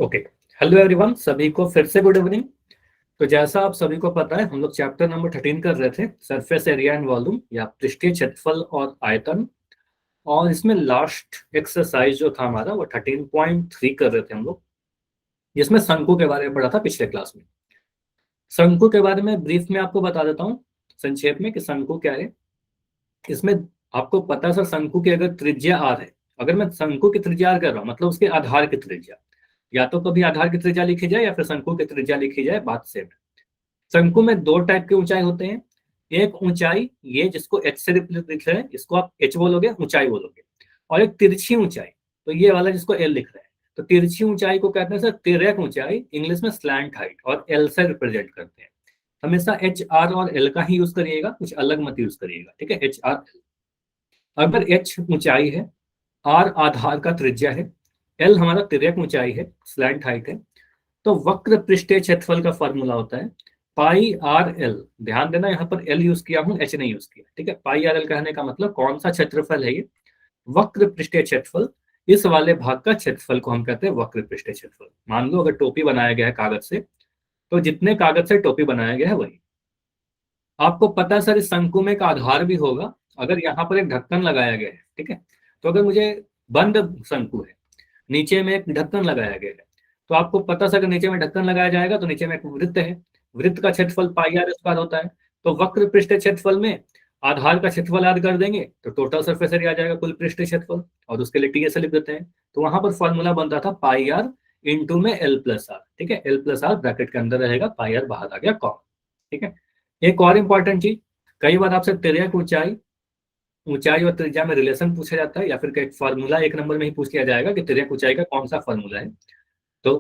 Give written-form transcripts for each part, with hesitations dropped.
Okay, hello everyone, सभी को फिर से गुड इवनिंग। तो जैसा आप सभी को पता है, हम लोग चैप्टर नंबर 13 कर रहे थे, सरफेस एरिया एंड वॉल्यूम या पृष्ठीय क्षेत्रफल और आयतन। और इसमें लास्ट एक्सरसाइज जो था हमारा वो 13.3 कर रहे थे हम लोग, जिसमें शंकु के बारे में पढ़ा था पिछले क्लास में। शंकु के बारे में ब्रीफ में आपको बता देता हूँ संक्षेप में कि शंकु क्या है। इसमें आपको पता है सर, शंकु की अगर त्रिज्या आर है, अगर मैं शंकु की त्रिज्या आर कर रहा हूँ मतलब उसके आधार की त्रिज्या, या तो कभी आधार की त्रिज्या लिखी जाए या फिर शंकु की त्रिज्या लिखी जाए, बात सेम है। शंकु में दो टाइप की ऊंचाई होते हैं। एक ऊंचाई ये जिसको एच से लिख रहे हैं, इसको आप एच बोलोगे, ऊंचाई बोलोगे। और एक तिरछी ऊंचाई, तो ये वाला जिसको एल लिख रहे हैं। तो तिरछी ऊंचाई को कहते हैं सर तिर्यक ऊंचाई, इंग्लिश में स्लैंट हाइट, और एल से रिप्रेजेंट करते हैं। हमेशा एच आर और एल का ही यूज करिएगा, कुछ अलग मत यूज करिएगा, ठीक है। एच आर एल, अगर एच ऊंचाई है, आर आधार का त्रिज्या है, एल हमारा तिर्यक ऊंचाई है, स्लैंट हाइट है, तो वक्र पृष्ठीय क्षेत्रफल का फॉर्मूला होता है पाई आर एल। ध्यान देना, यहाँ पर एल यूज किया हूं, एच नहीं यूज किया, ठीक है। पाई आर एल कहने का मतलब कौन सा क्षेत्रफल है ये, वक्र पृष्ठीय क्षेत्रफल। इस वाले भाग का क्षेत्रफल को हम कहते हैं वक्र पृष्ठीय क्षेत्रफल। मान लो अगर टोपी बनाया गया है कागज से, तो जितने कागज से टोपी बनाया गया है वही। आपको पता है सर, इस शंकु में का आधार भी होगा। अगर यहाँ पर एक ढक्कन लगाया गया है, ठीक है, तो अगर मुझे बंद शंकु है, नीचे में एक ढक्कन लगाया गया है, तो आपको पता है अगर नीचे में ढक्कन लगाया जाएगा तो नीचे में एक वृत्त है, वृत्त का क्षेत्रफल पाई आर स्क्वायर होता है। तो वक्र पृष्ठ क्षेत्रफल में आधार का क्षेत्रफल याद कर देंगे तो टोटल सरफेस एरिया आ जाएगा, कुल पृष्ठ क्षेत्रफल, और उसके लिए टी ऐसे लिख देते हैं। तो वहां पर फॉर्मूला बनता था पाई आर इंटू में एल प्लस आर, ठीक है। एल प्लस आर ब्रैकेट के अंदर रहेगा, पाई आर बाहर आ गया कॉमन, ठीक है। एक और इंपॉर्टेंट चीज, कई बार आपसे तिर्यक ऊंचाई, ऊंचाई और त्रिज्या में रिलेशन पूछा जाता है, या फिर एक फॉर्मूला एक नंबर में ही पूछ लिया जाएगा कि तिर्यक ऊंचाई का कौन सा फॉर्मूला है। तो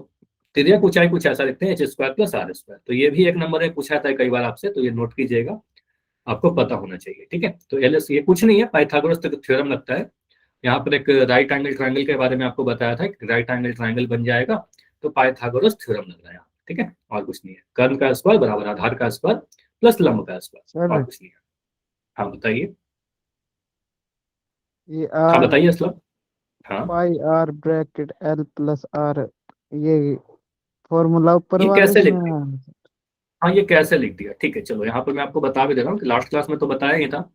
तिर्यक ऊंचाई कुछ ऐसा लिखते हैं H square plus R square. तो ये भी एक नंबर में पूछा जाता है कई बार आपसे, तो ये नोट कीजिएगा, आपको पता होना चाहिए, ठीक है। तो एल एस ये कुछ नहीं है, पाइथागोरस थ्योरम लगता है। यहाँ पर एक राइट एंगल ट्रायंगल के बारे में आपको बताया था, राइट एंगल ट्रायंगल बन जाएगा तो पाइथागोरस थ्योरम लग रहा है, ठीक है। और कुछ नहीं है, कर्ण का स्क्वायर बराबर आधार का स्क्वायर प्लस लंब का स्क्वायर, और सर कुछ नहीं है। हाँ बताइए। ये हाँ आर बताइए असलम। हाँ, pi R bracket L plus R, ये फॉर्मूला ऊपर ये वाले कैसे लिख इसमें दिया? हाँ ये कैसे लिख दिया, ठीक है, चलो यहाँ पर मैं आपको बता भी दे रहा हूँ कि लास्ट क्लास में तो बताया ही था।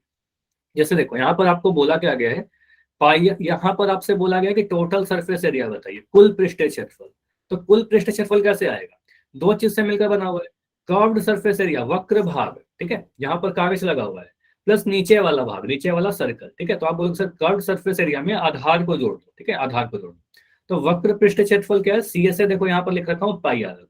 जैसे देखो यहाँ पर आपको बोला क्या गया है, पाई, यहाँ पर आपसे बोला गया कि टोटल सरफेस एरिया बताइए, कुल पृष्ठीय क्षेत्रफल। तो कुल पृष्ठीय क्षेत्रफल कैसे आएगा, दो चीज से मिलकर बना हुआ है। कर्व्ड सरफेस एरिया, वक्र भाग, ठीक है, यहाँ पर कागज लगा हुआ है, प्लस नीचे वाला भाग, नीचे वाला सर्कल, ठीक है। तो आप बोलोगे सर कर्व्ड सरफेस एरिया में आधार को जोड़ दो, ठीक है, आधार को जोड़ दो। तो वक्र पृष्ठ क्षेत्रफल क्या है, सी एस ए, देखो यहाँ पर लिख रखा हूँ पाई आर एल,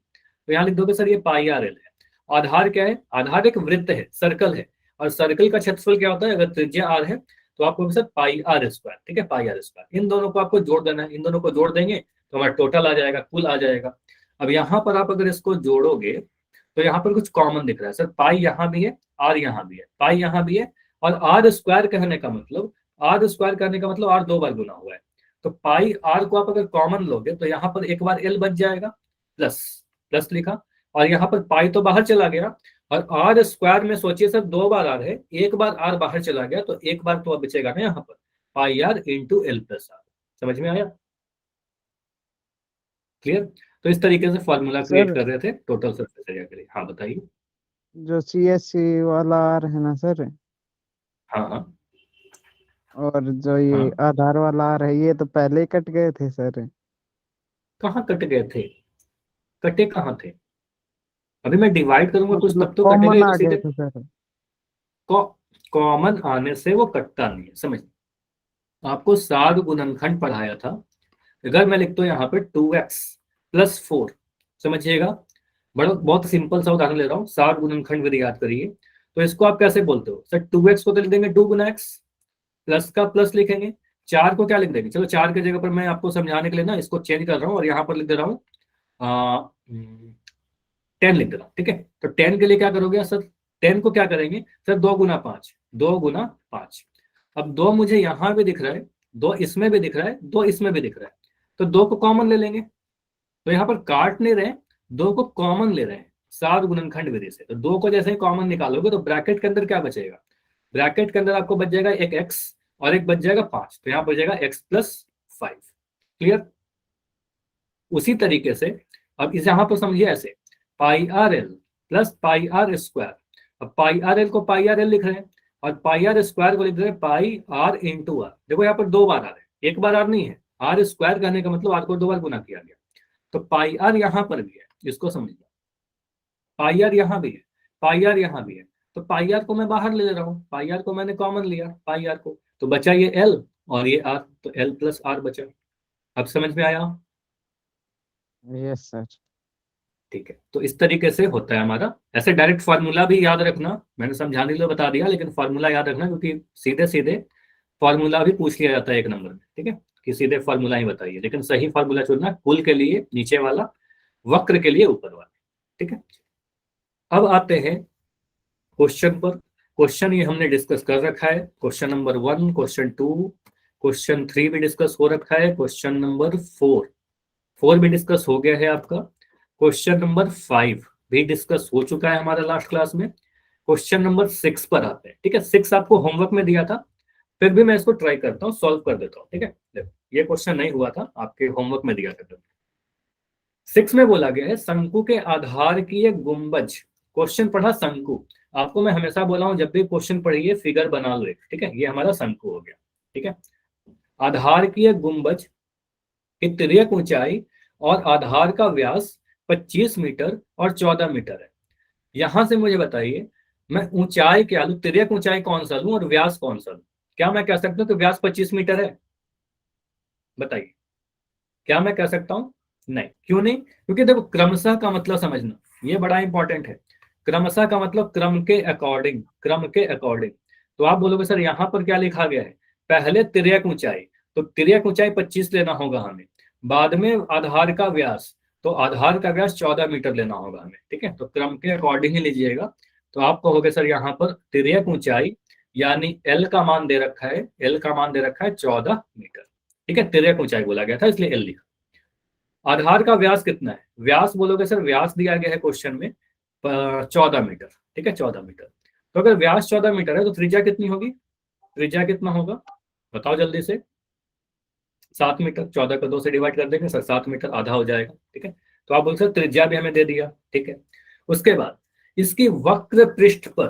तो यहाँ लिख दोगे सर ये पाई आर एल है। आधार क्या है, आधार एक वृत्त है, सर्कल है, और सर्कल का क्षेत्रफल क्या होता है, अगर त्रिज्या आर है तो आपको सर पाई आर स्क्वायर, ठीक है, पाई आर स्क्वायर। इन दोनों को आपको जोड़ देना है, इन दोनों को जोड़ देंगे तो हमारा टोटल आ जाएगा, कुल आ जाएगा। अब यहाँ पर आप अगर इसको जोड़ोगे तो यहाँ पर कुछ कॉमन दिख रहा है सर, पाई यहाँ भी है, आर यहाँ भी है, पाई यहाँ भी है, और आर स्क्वायर कहने का मतलब, आर स्क्वायर करने का मतलब आर दो बार गुना हुआ है। तो पाई आर को आप अगर कॉमन लोगे तो यहाँ पर एक बार एल बच जाएगा, प्लस, प्लस लिखा, और यहाँ पर पाई तो बाहर चला गया, और आर स्क्वायर में सोचिए सर दो बार आर है, एक बार आर बाहर चला गया तो एक बार तो अब बचेगा ना यहाँ पर, pi R into L plus R. समझ में आया, क्लियर। तो इस तरीके से फॉर्मूला क्रिएट सर कर रहे थे टोटल सरफेस एरिया के लिए। हाँ बताइए। जो सी एस सी वाला आर है ना सर, हाँ हाँ और जो ये हाँ, आधार वाला आर है, ये तो पहले ही कट गए थे सर। कहाँ कट गए थे, कटे कहाँ थे? अभी मैं डिवाइड करूंगा कुछ मतलब तब तो कटेगा, कॉमन ये तो आ गए सीधे थे सर। कॉमन आने से वो कटता नहीं है, समझ। आपको साध गुणनखंड पढ़ाया था, अगर मैं लिखता हूँ यहाँ पे 2x+4, समझिएगा, बड़ा बहुत सिंपल सा उदाहरण ले रहा हूँ, साठ गुणनखंड विधि याद करिए। तो इसको आप कैसे बोलते हो सर, 2x को तो लिख देंगे 2 गुना x, प्लस का प्लस लिखेंगे, चार को क्या लिख देंगे, चलो चार की जगह पर मैं आपको समझाने के लिए ना इसको चेंज कर रहा हूँ और यहाँ पर लिख दे रहा हूँ 10 लिख दे रहा हूँ, ठीक है। तो 10 के लिए क्या करोगे सर, 10 को क्या करेंगे सर, 2 गुना 5, 2 गुना 5। अब दो मुझे यहाँ भी दिख रहा है, दो इसमें भी दिख रहा है, दो इसमें भी दिख रहा है, तो दो को कॉमन ले लेंगे। तो यहाँ पर काट नहीं रहे, दो को कॉमन ले रहे हैं सात गुणनखंड विधि से। तो दो को जैसे ही कॉमन निकालोगे तो ब्रैकेट के अंदर क्या बचेगा, ब्रैकेट के अंदर आपको बच जाएगा एक एक्स और एक बच जाएगा 5, तो यहाँ बच जाएगा x+5। क्लियर। उसी तरीके से अब इस यहाँ पर समझिए ऐसे, pi R L plus pi R square. अब पाई आर एल को पाई आर एल लिख रहे हैं और पाई आर स्क्वायर को लिख रहे हैं पाई आर इंटू आर। देखो यहाँ पर 2 बार आर है, एक बार आर नहीं है। आर स्क्वायर करने का मतलब आर को 2 बार गुना किया गया। तो पाई आर यहाँ पर भी है, इसको समझना। पाई आर यहाँ भी है, पाई आर यहाँ भी है। तो पाई आर को मैं बाहर ले रहा हूँ, पाई आर को मैंने कॉमन लिया, पाई आर को, तो बचा ये एल और ये आर, तो एल प्लस आर बचा। अब समझ में आया? Yes sir. ठीक है, तो इस तरीके से होता है हमारा। ऐसे डायरेक्ट फार्मूला भी याद रखना, मैंने समझाने के लिए बता दिया, लेकिन फार्मूला याद रखना क्योंकि सीधे सीधे फार्मूला भी पूछ लिया जाता है 1 नंबर में। ठीक है, कि सीधे फार्मूला ही बताइए, लेकिन सही फार्मूला चुनना, कुल के लिए नीचे वाला, वक्र के लिए ऊपर वाला। ठीक है, अब आते हैं क्वेश्चन पर। क्वेश्चन ये हमने डिस्कस कर रखा है, क्वेश्चन नंबर 1, क्वेश्चन 2, क्वेश्चन 3 भी डिस्कस हो रखा है, क्वेश्चन नंबर 4 भी डिस्कस हो गया है आपका, क्वेश्चन नंबर 5 भी डिस्कस हो चुका है हमारा लास्ट क्लास में। क्वेश्चन नंबर 6 पर आते हैं। ठीक है, 6 आपको होमवर्क में दिया था, फिर भी मैं इसको ट्राई करता हूँ, सॉल्व कर देता हूँ। ठीक है, देखो ये क्वेश्चन नहीं हुआ था, आपके होमवर्क में दिया था। 6 में बोला गया है शंकु के आधार की एक गुंबज। क्वेश्चन पढ़ा शंकु, आपको मैं हमेशा बोला हूं जब भी क्वेश्चन पढ़िए फिगर बना लो एक। ठीक है, ये हमारा शंकु हो गया। ठीक है, आधार की एक गुंबज की तिर्यक ऊंचाई और आधार का व्यास 25 मीटर और 14 मीटर है। यहां से मुझे बताइए मैं ऊंचाई क्या लूं, तिर्यक ऊंचाई कौन सा लूं और व्यास कौन सा लूं? क्या मैं कह सकता हूं कि व्यास 25 मीटर है? बताइए, क्या मैं कह सकता हूं? नहीं। क्यों नहीं? क्योंकि देखो क्रमशः का मतलब समझना, ये बड़ा इंपॉर्टेंट है। क्रमशः का मतलब क्रम के अकॉर्डिंग, क्रम के अकॉर्डिंग। तो आप बोलोगे सर यहाँ पर क्या लिखा गया है, पहले तिर्यक ऊंचाई, तो तिर्यक ऊंचाई 25 लेना होगा हमें, बाद में आधार का व्यास, तो आधार का व्यास 14 मीटर लेना होगा हमें। ठीक है, तो क्रम के अकॉर्डिंग ही लीजिएगा। तो आप कहोगे सर यहाँ पर तिर्यक ऊंचाई यानी एल का मान दे रखा है, एल का मान दे रखा है 14 मीटर। ठीक है, तिर्यक ऊंचाई बोला गया था इसलिए एल लिखा। आधार का व्यास कितना है? व्यास बोलोगे सर व्यास दिया गया है क्वेश्चन में 14 मीटर। ठीक है, 14 मीटर। तो अगर व्यास 14 मीटर है तो त्रिज्या कितनी होगी? त्रिज्या कितना होगा बताओ जल्दी से? 7 मीटर। 14 को 2 से डिवाइड कर देंगे सर, 7 मीटर, आधा हो जाएगा। ठीक है, तो आप बोल सर त्रिज्या भी हमें दे दिया। ठीक है, उसके बाद इसकी वक्र पृष्ठ पर,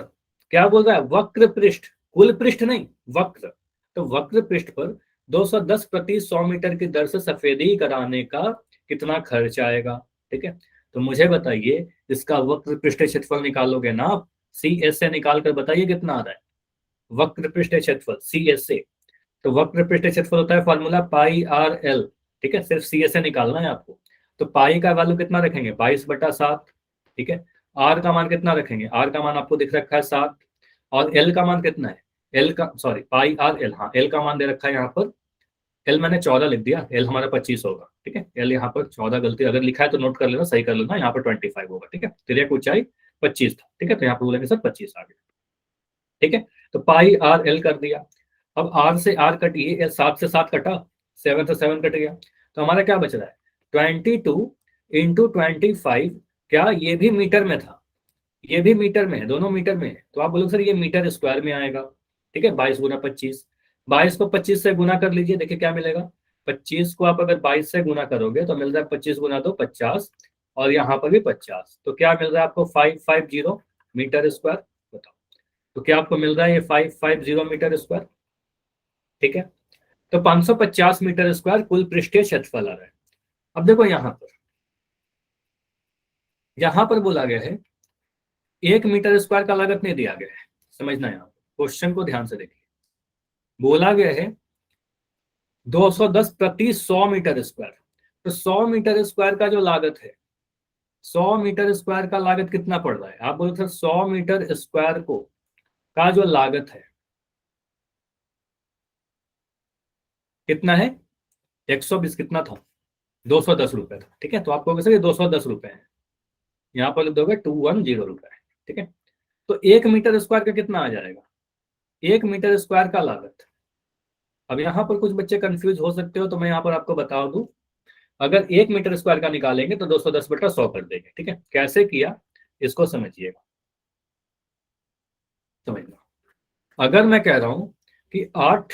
क्या बोल रहा है? वक्र पृष्ठ, कुल पृष्ठ नहीं, वक्र। तो वक्र पृष्ठ पर 210 प्रति 100 मीटर की दर से सफेदी कराने का कितना खर्च आएगा? ठीक है, तो मुझे बताइए इसका वक्र पृष्ठ क्षेत्रफल निकालोगे ना आप, सी एस से निकाल कर बताइए कितना आ रहा है वक्र पृष्ठ क्षेत्रफल सी एस से। तो वक्र पृष्ठ क्षेत्रफल होता है फॉर्मूला पाई आर एल। ठीक है, सिर्फ सी एस से निकालना है आपको। तो पाई का वैल्यू कितना रखेंगे? 22/7। ठीक है, आर का मान कितना रखेंगे? आर का मान आपको दिख रखा है 7। और एल का मान कितना है? एल का, सॉरी, पाई आर एल, हाँ, एल का मान दे रखा है यहाँ पर, एल मैंने 14 लिख दिया, एल हमारा 25 होगा। ठीक है, एल यहाँ पर 14 गलती अगर लिखा है तो नोट कर लेना, सही कर लेना, यहाँ पर 25 होगा। ठीक है, तिर्यक ऊंचाई 25 था। ठीक है, तो यहाँ पर बोलेंगे सर 25 आ गया। ठीक है, तो पाई आर एल कर दिया। अब आर से आर कटिए, एल 7 से 7 कटा, 7 से 7 कट गया, तो हमारा क्या बच रहा है? 22 इंटू 25। क्या ये भी मीटर में था? ये भी मीटर में है, दोनों मीटर में है। तो आप बोलोगे सर ये मीटर स्क्वायर में आएगा। ठीक है, 22 गुना 25, 22 को 25 से गुना कर लीजिए, देखिए क्या मिलेगा। 25 को आप अगर 22 से गुना करोगे तो मिल रहा है 25 गुना 2 50, और यहाँ पर भी 50, तो क्या मिल रहा है आपको? 550 मीटर स्क्वायर। बताओ, तो क्या आपको मिल रहा है? ये 550 मीटर स्क्वायर। ठीक है, तो 550 मीटर स्क्वायर कुल पृष्ठीय क्षेत्रफल आ रहा है। अब देखो यहाँ पर बोला गया है 1 मीटर स्क्वायर का लागत नहीं दिया गया है। समझना, यहाँ क्वेश्चन को ध्यान से देखिए, बोला गया है 210 प्रति 100 मीटर स्क्वायर। तो 100 मीटर स्क्वायर का जो लागत है, 100 मीटर स्क्वायर का लागत कितना पड़ रहा है? आप बोलो सर 100 मीटर स्क्वायर को का जो लागत है कितना है? 120, कितना था? 210 रुपए था। ठीक है, तो आप कहोगे सर ये 210 रुपए है, यहाँ पर लिख दोगे 210 रुपए है। ठीक है, तो 1 मीटर स्क्वायर का कितना आ जाएगा? 1 मीटर स्क्वायर का लागत। अब यहाँ पर कुछ बच्चे कंफ्यूज हो सकते हो, तो मैं यहाँ पर आपको बता दूं, अगर 1 मीटर स्क्वायर का निकालेंगे तो 210/100 कर देंगे। ठीक है, कैसे किया इसको समझिएगा, समझना। अगर मैं कह रहा हूं कि 8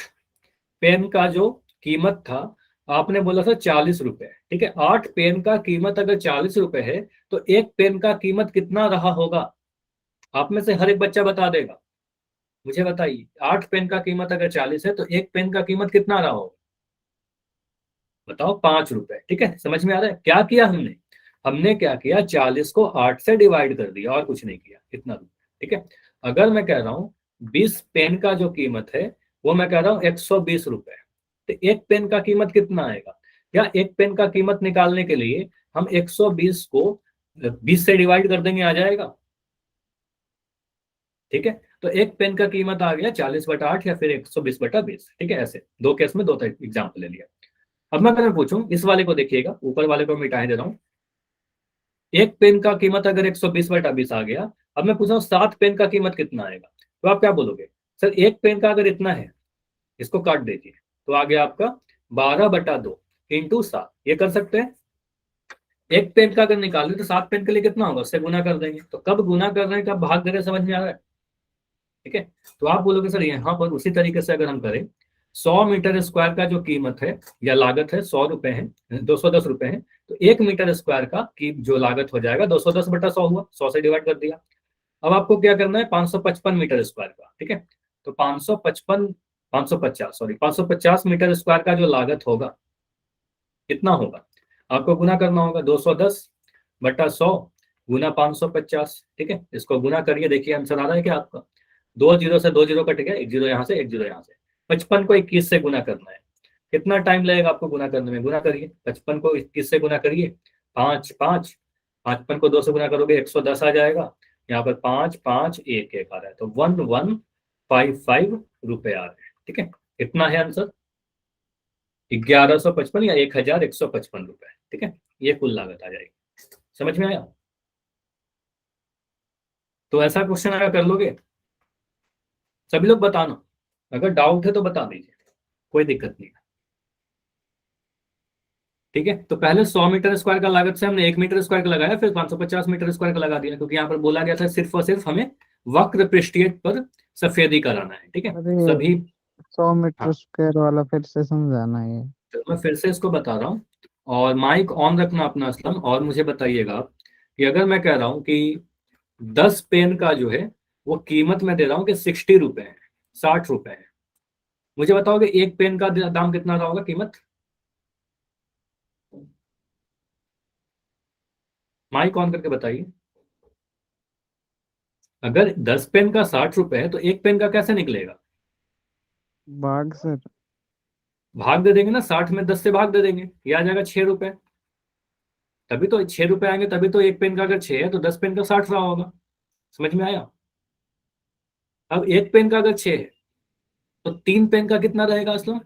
पेन का जो कीमत था आपने बोला था 40 रुपए, ठीक है। 8 पेन का कीमत अगर 40 रुपए है तो एक पेन का कीमत कितना रहा होगा? आप में से हर एक बच्चा बता देगा। मुझे बताइए, 8 पेन का कीमत अगर 40 है तो एक पेन का कीमत कितना रहा होगा? बताओ, 5 रुपए, ठीक है। समझ में आ रहा है क्या किया हमने? हमने क्या किया, 40 को 8 से डिवाइड कर दिया और कुछ नहीं किया, इतना रुपए, ठीक है। अगर मैं कह रहा हूँ 20 पेन का जो कीमत है वो मैं कह रहा हूँ 120 रुपए, तो एक पेन का कीमत कितना आएगा? या एक पेन का कीमत निकालने के लिए हम 120 को 20 से डिवाइड कर देंगे, आ जाएगा, ठीक है। तो एक पेन का कीमत आ गया 40/8 या फिर 120/20, ठीक है। ऐसे दो केस में दो एग्जाम्पल ले लिया। अब मैं अगर पूछूं इस वाले को, देखिएगा ऊपर वाले को मिटाए दे रहा हूँ। एक पेन का कीमत अगर 120/20 आ गया, अब मैं पूछ रहा हूँ 7 पेन का कीमत कितना आएगा? तो आप क्या बोलोगे? सर एक पेन का अगर इतना है, इसको काट दीजिए, तो आ गया आपका 12/2 इंटू 7। ये कर सकते हैं। एक पेन का अगर निकाल तो 7 पेन के लिए कितना होगा, उससे गुना कर देंगे। तो कब गुना कर रहे हैं, कब भाग दे रहे हैं, समझ में आ रहा है? ठीक है। तो आप बोलोगे सर यहाँ पर उसी तरीके से अगर हम करें, 100 मीटर स्क्वायर का जो कीमत है या लागत है 100 रुपए है, 210 रुपए है, तो 1 मीटर स्क्वायर का की जो लागत हो जाएगा 210/100 हुआ, 100 से डिवाइड कर दिया। अब आपको क्या करना है, 555 मीटर स्क्वायर का, ठीक है। तो 550 मीटर स्क्वायर का जो लागत होगा कितना होगा? आपको गुना करना होगा, 210/100 गुना 550, ठीक है। इसको गुना करिए, देखिए आंसर आ रहा है क्या आपका? 2 जीरो से 2 जीरो कट गया, एक जीरो यहाँ से एक जीरो यहाँ से। 55 को 21 से गुना करना है। कितना टाइम लगेगा आपको गुना करने में? गुना करिए, 55 को 21 से गुना करिए, 5 5, 55 को 2 से गुना करोगे 110 आ जाएगा। यहाँ पर 5 5 1 1 आ रहा है, तो 1155 रुपए आ रहे हैं, ठीक है। इतना है आंसर, 1155 या 1155 रुपए, ठीक है। ये कुल लागत आ जाएगी। समझ में आया? तो ऐसा क्वेश्चन अगर कर लोगे, सभी लोग बताना, अगर डाउट है तो बता दीजिए, कोई दिक्कत नहीं है, ठीक है। तो पहले 100 मीटर स्क्वायर का लागत से हमने 1 मीटर स्क्वायर का लगाया, फिर 550 मीटर स्क्वायर का लगा दिया, क्योंकि यहाँ पर बोला गया था सिर्फ और सिर्फ हमें वक्र पृष्ठीय पर सफेदी कराना है, ठीक है। अरे सभी, 100 मीटर हाँ, स्क्वायर वाला फिर से समझाना है। तो मैं फिर से इसको बता रहा हूँ, और माइक ऑन रखना अपना असलम, और मुझे बताइएगा आप कि अगर मैं कह रहा हूँ कि 10 पेन का जो है वो कीमत मैं दे रहा हूँ कि 60 रुपए है, 60 रुपए है, मुझे बताओगे एक पेन का दाम कितना रहा होगा, कीमत? माइक ऑन करके बताइए। अगर 10 पेन का 60 रुपए है तो एक पेन का कैसे निकलेगा? बाघ सर। भाग दे देंगे ना, 60 में 10 से भाग दे देंगे, ये आ जाएगा 6 रुपए। तभी तो 6 रुपए आएंगे, तभी तो एक पेन का अगर 6 है तो 10 पेन का 60 रहा होगा। समझ में आया? अब एक पेन का अगर 6 है तो 3 पेन का कितना रहेगा असलम?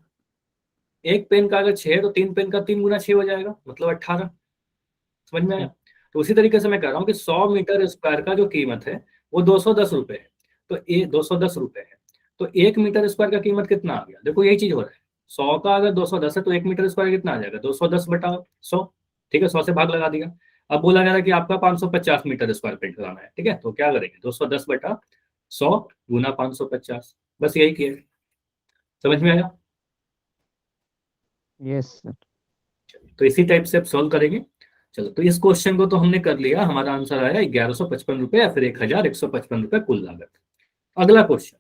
एक पेन का अगर 6 है तो 3 पेन का 3 गुना 6 हो जाएगा, मतलब 18। समझ में आया? तो उसी तरीके से मैं कह रहा हूँ कि 100 मीटर स्क्वायर का जो कीमत है वो 210 रुपए है, तो ये 210 रुपए है। तो 1 मीटर स्क्वायर का कीमत कितना आ गया? देखो यही चीज हो रहा है, 100 का अगर 210 है तो 1 मीटर स्क्वायर कितना आ जाएगा? 210/100, ठीक है। 100 से भाग लगा दिया। अब बोला गया था कि आपका 550 मीटर स्क्वायर प्रिंट कराना है, ठीक है। तो क्या करेंगे, 210/100 गुना 550, बस यही किया। समझ में आया? Yes sir. तो इसी टाइप से आप सॉल्व करेंगे। चलो, तो इस क्वेश्चन को तो हमने कर लिया, हमारा आंसर आया 1155 रुपए या फिर 1155 रुपए कुल लागत। अगला क्वेश्चन,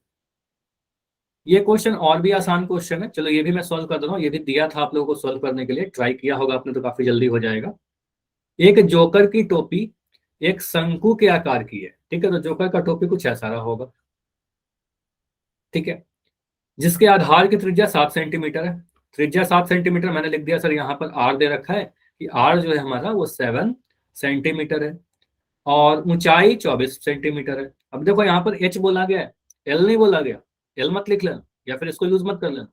ये क्वेश्चन और भी आसान क्वेश्चन है, चलो ये भी मैं सॉल्व कर दे रहा हूँ। ये भी दिया था आप लोगों को सॉल्व करने के लिए, ट्राई किया होगा आपने तो काफी जल्दी हो जाएगा। एक जोकर की टोपी एक शंकु के आकार की है, ठीक है। तो जोकर का टोपी कुछ ऐसा रहा होगा, ठीक है, जिसके आधार की त्रिज्या 7 सेंटीमीटर है। त्रिज्या 7 सेंटीमीटर मैंने लिख दिया सर, यहाँ पर आर दे रखा है कि आर जो है हमारा वो 7 सेंटीमीटर है, और ऊंचाई 24 सेंटीमीटर है। अब देखो यहाँ पर एच बोला गया है, एल नहीं बोला गया। एल मत लिख लेना, या फिर इसको यूज मत कर लेना।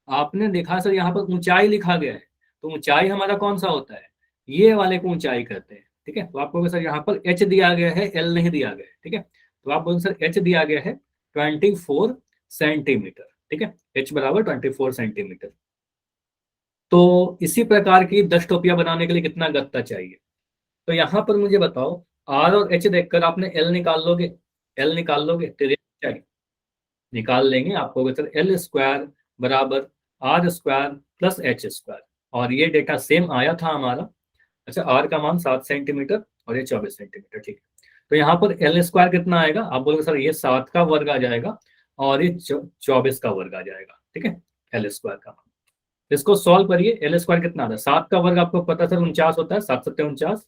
आपने देखा सर यहाँ पर ऊंचाई लिखा गया है, तो ऊंचाई हमारा कौन सा होता है? ये वाले को ऊंचाई कहते हैं, ठीक है। तो आपको सर यहाँ पर एच दिया गया है, एल नहीं दिया गया है, ठीक है। तो आप बोलें सर एच दिया गया है 24 सेंटीमीटर, ठीक है। एच बराबर 24 सेंटीमीटर। तो इसी प्रकार की 10 टोपियां बनाने के लिए कितना गत्ता चाहिए? तो यहाँ पर मुझे बताओ, आर और एच देखकर आपने एल निकाल लोगे? एल निकाल लोगे तो ये चाहिए, निकाल लेंगे। आपको सर एल स्क्वायर बराबर R square plus H square, और ये डेटा सेम आया था हमारा। अच्छा, आर का मान 7 सेंटीमीटर और ये 24 सेंटीमीटर, ठीक है। तो यहाँ पर एल स्क्वायर कितना आएगा, आप बोलोगे सर ये 7 का वर्ग आ जाएगा और ये 24 का वर्ग आ जाएगा, ठीक है, एल स्क्वायर का मान। इसको सॉल्व करिए, एल स्क्वायर कितना आता है, 7 का वर्ग आपको पता सर 49 होता है, 7 7 49।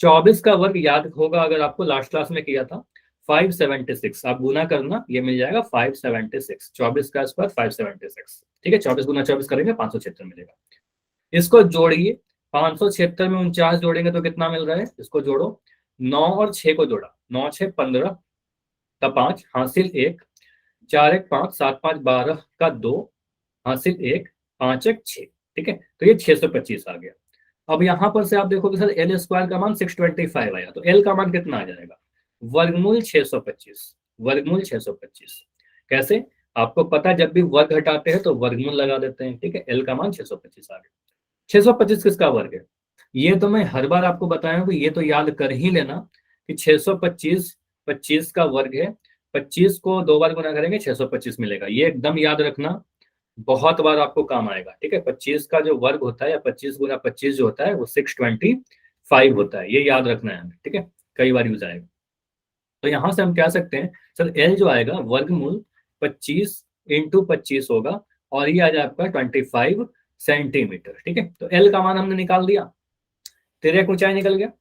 24 का वर्ग याद होगा अगर आपको लास्ट क्लास में किया था 576, आप गुना करना, ये मिल जाएगा 576, 24 का स्क्वायर 576, ठीक है। 24 गुना 24 करेंगे 576 मिलेगा। इसको जोड़िए, 576 में 49 जोड़ेंगे तो कितना मिल रहा है, इसको जोड़ो, 9 और 6 को जोड़ा, 9 6 15 का 5 हासिल 1, 4 1 5 7 5 12 का 2 हासिल 1, 5 1 6, ठीक है। तो ये 625 आ गया। अब यहां पर से आप देखोगे सर एल स्क्वायर का मान 625 आया, तो एल का मान कितना आ जाएगा, वर्गमूल 625, वर्गमूल 625। कैसे, आपको पता है जब भी वर्ग हटाते हैं तो वर्गमूल लगा देते हैं, ठीक है। एल का मान 625 आ गया। 625 किसका वर्ग है, ये तो मैं हर बार आपको बताया हूँ, ये तो याद कर ही लेना कि 625 25 का वर्ग है, 25 को 2 बार गुना करेंगे 625 मिलेगा, ये एकदम याद रखना, बहुत बार आपको काम आएगा, ठीक है। 25 का जो वर्ग होता है या 25 गुना 25 जो होता है वो 625 होता है, ये याद रखना है हमें, ठीक है, कई बार यूज आएगा। तो यहां से हम कह सकते हैं सर एल जो आएगा वर्गमूल 25 इंटू 25 होगा और ये आ जाए आपका 25 सेंटीमीटर, ठीक है। तो एल का मान हमने निकाल दिया, तिर्यक ऊंचाई निकल गया।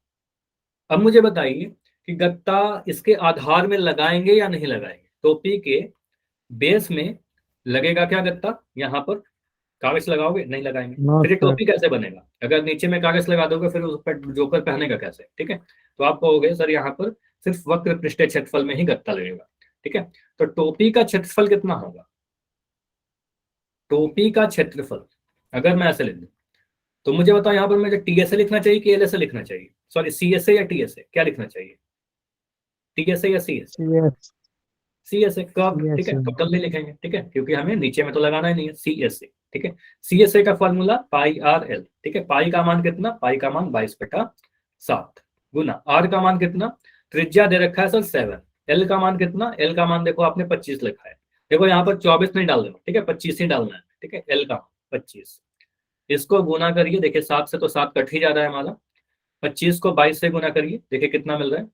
अब मुझे बताइए कि गत्ता इसके आधार में लगाएंगे या नहीं लगाएंगे, टोपी के बेस में लगेगा क्या गत्ता, यहाँ पर कागज लगाओगे, नहीं लगाएंगे, नो फिर ये सर। टोपी कैसे बनेगा, अगर नीचे में कागज लगा दोगे फिर उस पर जोकर पहनेगा कैसे, ठीक है। तो आप कहोगे सर यहाँ पर सिर्फ वक्र पृष्ठीय क्षेत्रफल में ही गत्ता लगेगा, ठीक है। तो टोपी का क्षेत्रफल कितना होगा, टोपी का क्षेत्रफल अगर मैं ऐसे लिख दूं तो मुझे बताओ यहाँ पर मुझे टीएसए लिखना चाहिए कि एलएसए लिखना चाहिए, सॉरी सीएसए या टीएसए, क्या लिखना चाहिए, टीएसए या सीएसए, यस। सीएसए कब, ठीक यस है, सर। टोटल नहीं लिखेंगे, ठीक है, क्योंकि हमें नीचे में तो लगाना ही नहीं है, सीएसए, ठीक है। सीएसए का फॉर्मूला पाई आर एल, ठीक है, पाई का मान कितना, पाई का मान 22/7 गुना आर का मान कितना, त्रिज्या दे रखा है सर 7, एल का मान कितना, एल का मान देखो आपने 25 लिखा है, देखो यहाँ पर 24 नहीं डाल देना, ठीक है, 25 ही डालना है, ठीक है, एल का 25। इसको गुना करिए, देखिए 7 से तो 7 कट ही जा रहा है हमारा, 25 को 22 से गुना करिए, देखिए कितना मिल रहा है,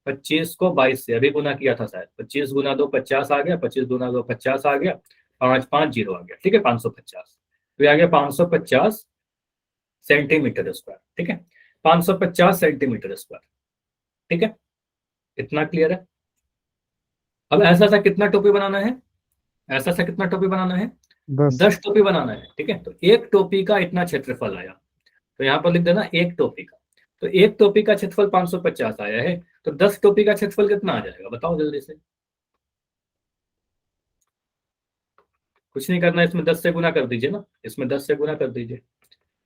25 को 22 से अभी गुना किया था शायद, 25 गुना 2 50 आ गया, 25 गुना 2 50 आ गया, 5 5 0 आ गया, ठीक है, 550, तो ये आ गया 550 सेंटीमीटर स्क्वायर, ठीक है, 550 सेंटीमीटर स्क्वायर, ठीक है, इतना क्लियर है। अब ऐसा सा कितना टोपी बनाना है, ऐसा सा कितना टोपी बनाना है, 10। 10 टोपी बनाना है, ठीक है। तो एक टोपी का इतना क्षेत्रफल आया, तो यहाँ पर लिख देना एक टोपी का, तो एक टोपी का क्षेत्रफल 550 आया है, तो 10 टोपी का क्षेत्रफल कितना आ जाएगा बताओ जल्दी से, कुछ नहीं करना, इसमें 10 से गुना कर दीजिए ना, इसमें 10 से गुना कर दीजिए,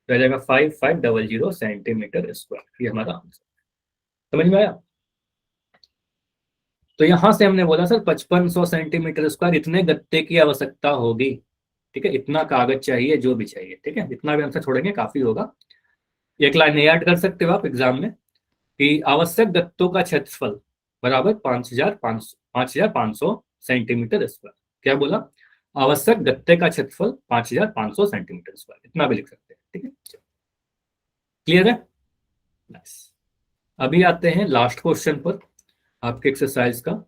रह जाएगा 5500 सेंटीमीटर स्क्वायर, ये हमारा आंसर, समझ में आया। तो यहां से हमने बोला सर 5500 सेंटीमीटर स्क्वायर इतने गत्ते की आवश्यकता होगी, ठीक है, इतना कागज चाहिए जो भी चाहिए, ठीक है, इतना भी आंसर छोड़ेंगे काफी होगा। एक लाइन ऐड कर सकते हो आप एग्जाम में कि आवश्यक गत्तों का क्षेत्रफल बराबर 5500 सेंटीमीटर स्क्वायर, क्या बोला, आवश्यक गत्ते का क्षेत्रफल 5500 सेंटीमीटर स्क्वायर, इतना भी लिख सकते हैं, ठीक है, क्लियर है, नाइस। अभी आते हैं लास्ट क्वेश्चन पर आपके एक्सरसाइज का,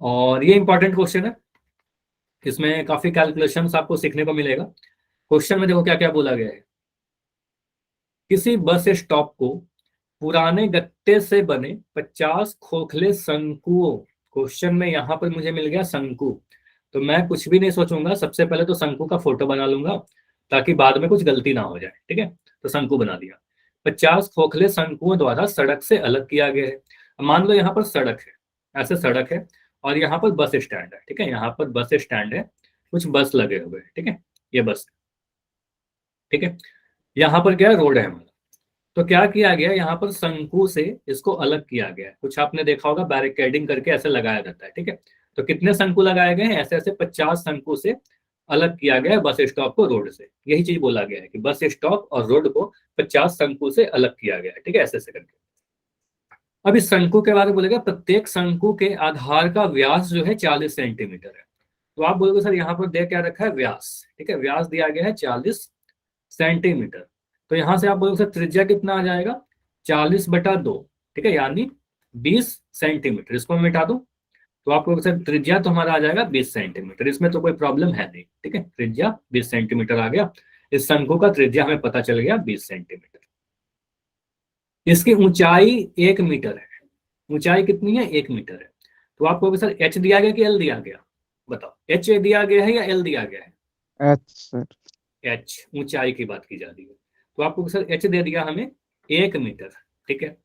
और ये इंपॉर्टेंट क्वेश्चन है, इसमें काफी कैलकुलेशंस आपको सीखने को मिलेगा। क्वेश्चन में देखो क्या क्या बोला गया है, किसी बस स्टॉप को पुराने गत्ते से बने 50 खोखले शंकुओं, क्वेश्चन में यहां पर मुझे मिल गया शंकु, तो मैं कुछ भी नहीं सोचूंगा, सबसे पहले तो शंकु का फोटो बना लूंगा ताकि बाद में कुछ गलती ना हो जाए, ठीक है। तो शंकु बना दिया, 50 खोखले शंकुओं द्वारा सड़क से अलग किया गया है। अब मान लो यहाँ पर सड़क है, ऐसे सड़क है और यहाँ पर बस स्टैंड है, ठीक है, यहाँ पर बस स्टैंड है, कुछ बस लगे हुए हैं, ठीक है, ये बस, ठीक है, यहाँ पर क्या है, रोड है हमारा। तो क्या किया गया, यहाँ पर शंकु से इसको अलग किया गया है, कुछ आपने देखा होगा बैरिकेडिंग करके ऐसे लगाया जाता है, ठीक है। तो कितने शंकु लगाए गए हैं, ऐसे ऐसे 50 शंकु से अलग किया गया है बस स्टॉप को रोड से, यही चीज बोला गया है कि बस स्टॉप और रोड को 50 शंकु से अलग किया गया है, ठीक है, ऐसे ऐसे करके। अब इस शंकु के बारे में बोलेगा प्रत्येक शंकु के आधार का व्यास जो है 40 सेंटीमीटर है, तो आप बोलोगे सर यहाँ पर दे क्या रखा है, व्यास, ठीक है, व्यास दिया गया है 40 सेंटीमीटर। तो यहां से आप बोलोगे सर त्रिज्या कितना आ जाएगा, 40/2, ठीक है, यानी 20 सेंटीमीटर। इसको मैं मिटा दूं तो आपको सर त्रिज्या तो हमारा आ जाएगा 20 सेंटीमीटर। इसमें तो कोई प्रॉब्लम है नहीं, ठीक है, त्रिज्या 20 सेंटीमीटर आ गया। इस शंकु का त्रिज्या हमें पता चल गया 20 सेंटीमीटर। इसकी ऊंचाई 1 मीटर है। ऊंचाई कितनी है, 1 मीटर है। तो आपको सर एच दिया गया कि एल दिया गया, बताओ, एच दिया गया है या एल दिया गया है? H sir. एच, ऊंचाई की बात की जा रही है। तो आपको सर एच दे दिया हमें 1 मीटर, ठीक है।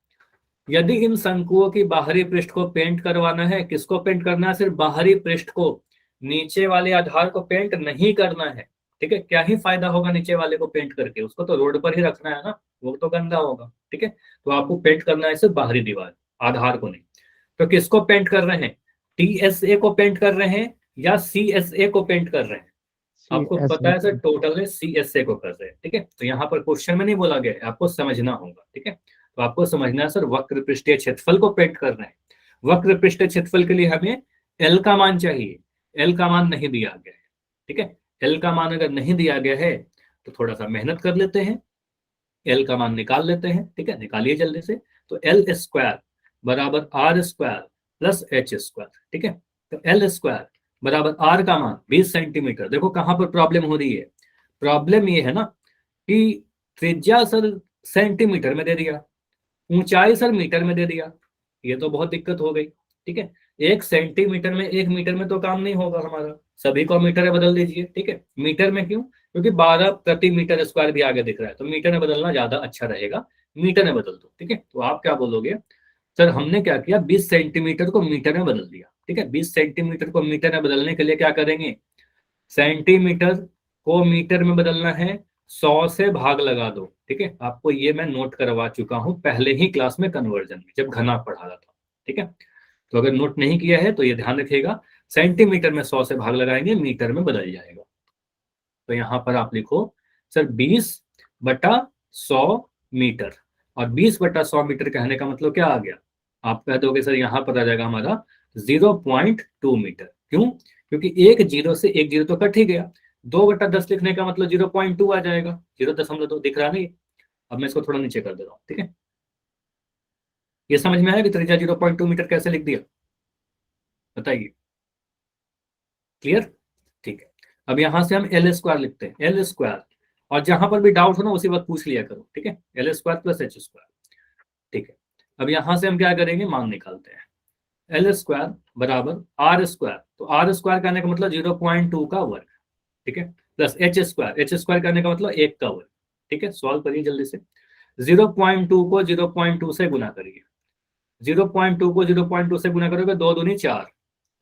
यदि इन शंकुओं की बाहरी पृष्ठ को पेंट करवाना है, किसको पेंट करना है, सिर्फ बाहरी पृष्ठ को, नीचे वाले आधार को पेंट नहीं करना है, ठीक है। क्या ही फायदा होगा नीचे वाले को पेंट करके, उसको तो रोड पर ही रखना है ना, वो तो गंदा होगा, ठीक है। तो आपको पेंट करना है सिर्फ बाहरी दीवार, आधार को नहीं। तो किसको पेंट कर रहे हैं, टीएसए को पेंट कर रहे हैं या सीएसए को पेंट कर रहे हैं? सी आपको एस पता ए है सर टोटल है सीएसए को कर रहे हैं, ठीक है। तो यहाँ पर क्वेश्चन में नहीं बोला गया है, आपको समझना होगा, ठीक है। तो आपको समझना है सर वक्र पृष्ठीय क्षेत्रफल को पेंट कर रहे हैं। वक्र पृष्ठीय क्षेत्रफल के लिए हमें एल का मान चाहिए, एल का मान नहीं दिया गया है, ठीक है। एल का मान अगर नहीं दिया गया है तो थोड़ा सा मेहनत कर लेते हैं, एल का मान निकाल लेते हैं, ठीक है, निकालिए जल्दी से। तो एल स्क्वायर बराबर R square plus H square, ठीक है। तो एल स्क्वायर बराबर आर का मान 20 सेंटीमीटर। देखो कहां पर प्रॉब्लम हो रही है, प्रॉब्लम ये है ना कि त्रिज्या सर सेंटीमीटर में दे दिया, ऊंचाई सर मीटर में दे दिया, ये तो बहुत दिक्कत हो गई, ठीक है। 1 सेंटीमीटर में 1 मीटर में तो काम नहीं होगा हमारा, सभी को मीटर में बदल दीजिए, ठीक है। मीटर में क्यों, क्योंकि 12 प्रति मीटर स्क्वायर भी आगे दिख रहा है, तो मीटर में बदलना ज्यादा अच्छा रहेगा, मीटर में बदल दो, ठीक है। तो आप क्या बोलोगे, सर हमने क्या किया, 20 सेंटीमीटर को मीटर में बदल दिया, ठीक है। 20 सेंटीमीटर को मीटर में बदलने के लिए क्या करेंगे, सेंटीमीटर को मीटर में बदलना है, 100 से भाग लगा दो, ठीक है। आपको ये मैं नोट करवा चुका हूं पहले ही क्लास में कन्वर्जन में, जब घना पढ़ा रहा था, ठीक है। तो अगर नोट नहीं किया है तो ये ध्यान रखिएगा, सेंटीमीटर में 100 से भाग लगाएंगे, मीटर में बदल जाएगा। तो यहां पर आप लिखो सर 20/100 मीटर, और 20/100 मीटर कहने का मतलब क्या आ गया, आप कह दोगे सर यहां पर आ जाएगा हमारा 0.2 मीटर। क्यों, क्योंकि एक जीरो से एक जीरो तो कट ही गया, 2/10 लिखने का मतलब 0.2 आ जाएगा, 0.2 दिख रहा नहीं। अब मैं इसको थोड़ा नीचे कर दे रहा हूँ, ठीक है। ये समझ में आया कि त्रिज्या 0.2 मीटर कैसे लिख दिया, बताइए, क्लियर, ठीक है। अब यहां से हम एल स्क्वायर लिखते हैं, एल स्क्वायर, और जहां पर भी डाउट हो ना उसी वक्त पूछ लिया करो, ठीक है। L square plus H square, ठीक है। अब यहां से हम क्या करेंगे, मान निकालते हैं, एल स्क्वायर बराबर आर स्क्वायर, तो आर स्क्वायर करने का मतलब 0.2 का वर्ग, ठीक है, plus H square, H square करने का मतलब 1 का वर्ग, ठीक है। सॉल्व करिए जल्दी से, 0.2 को 0.2 से गुना करिए, 0.2 को 0.2 से गुना करोगे, 2 दूनी 4,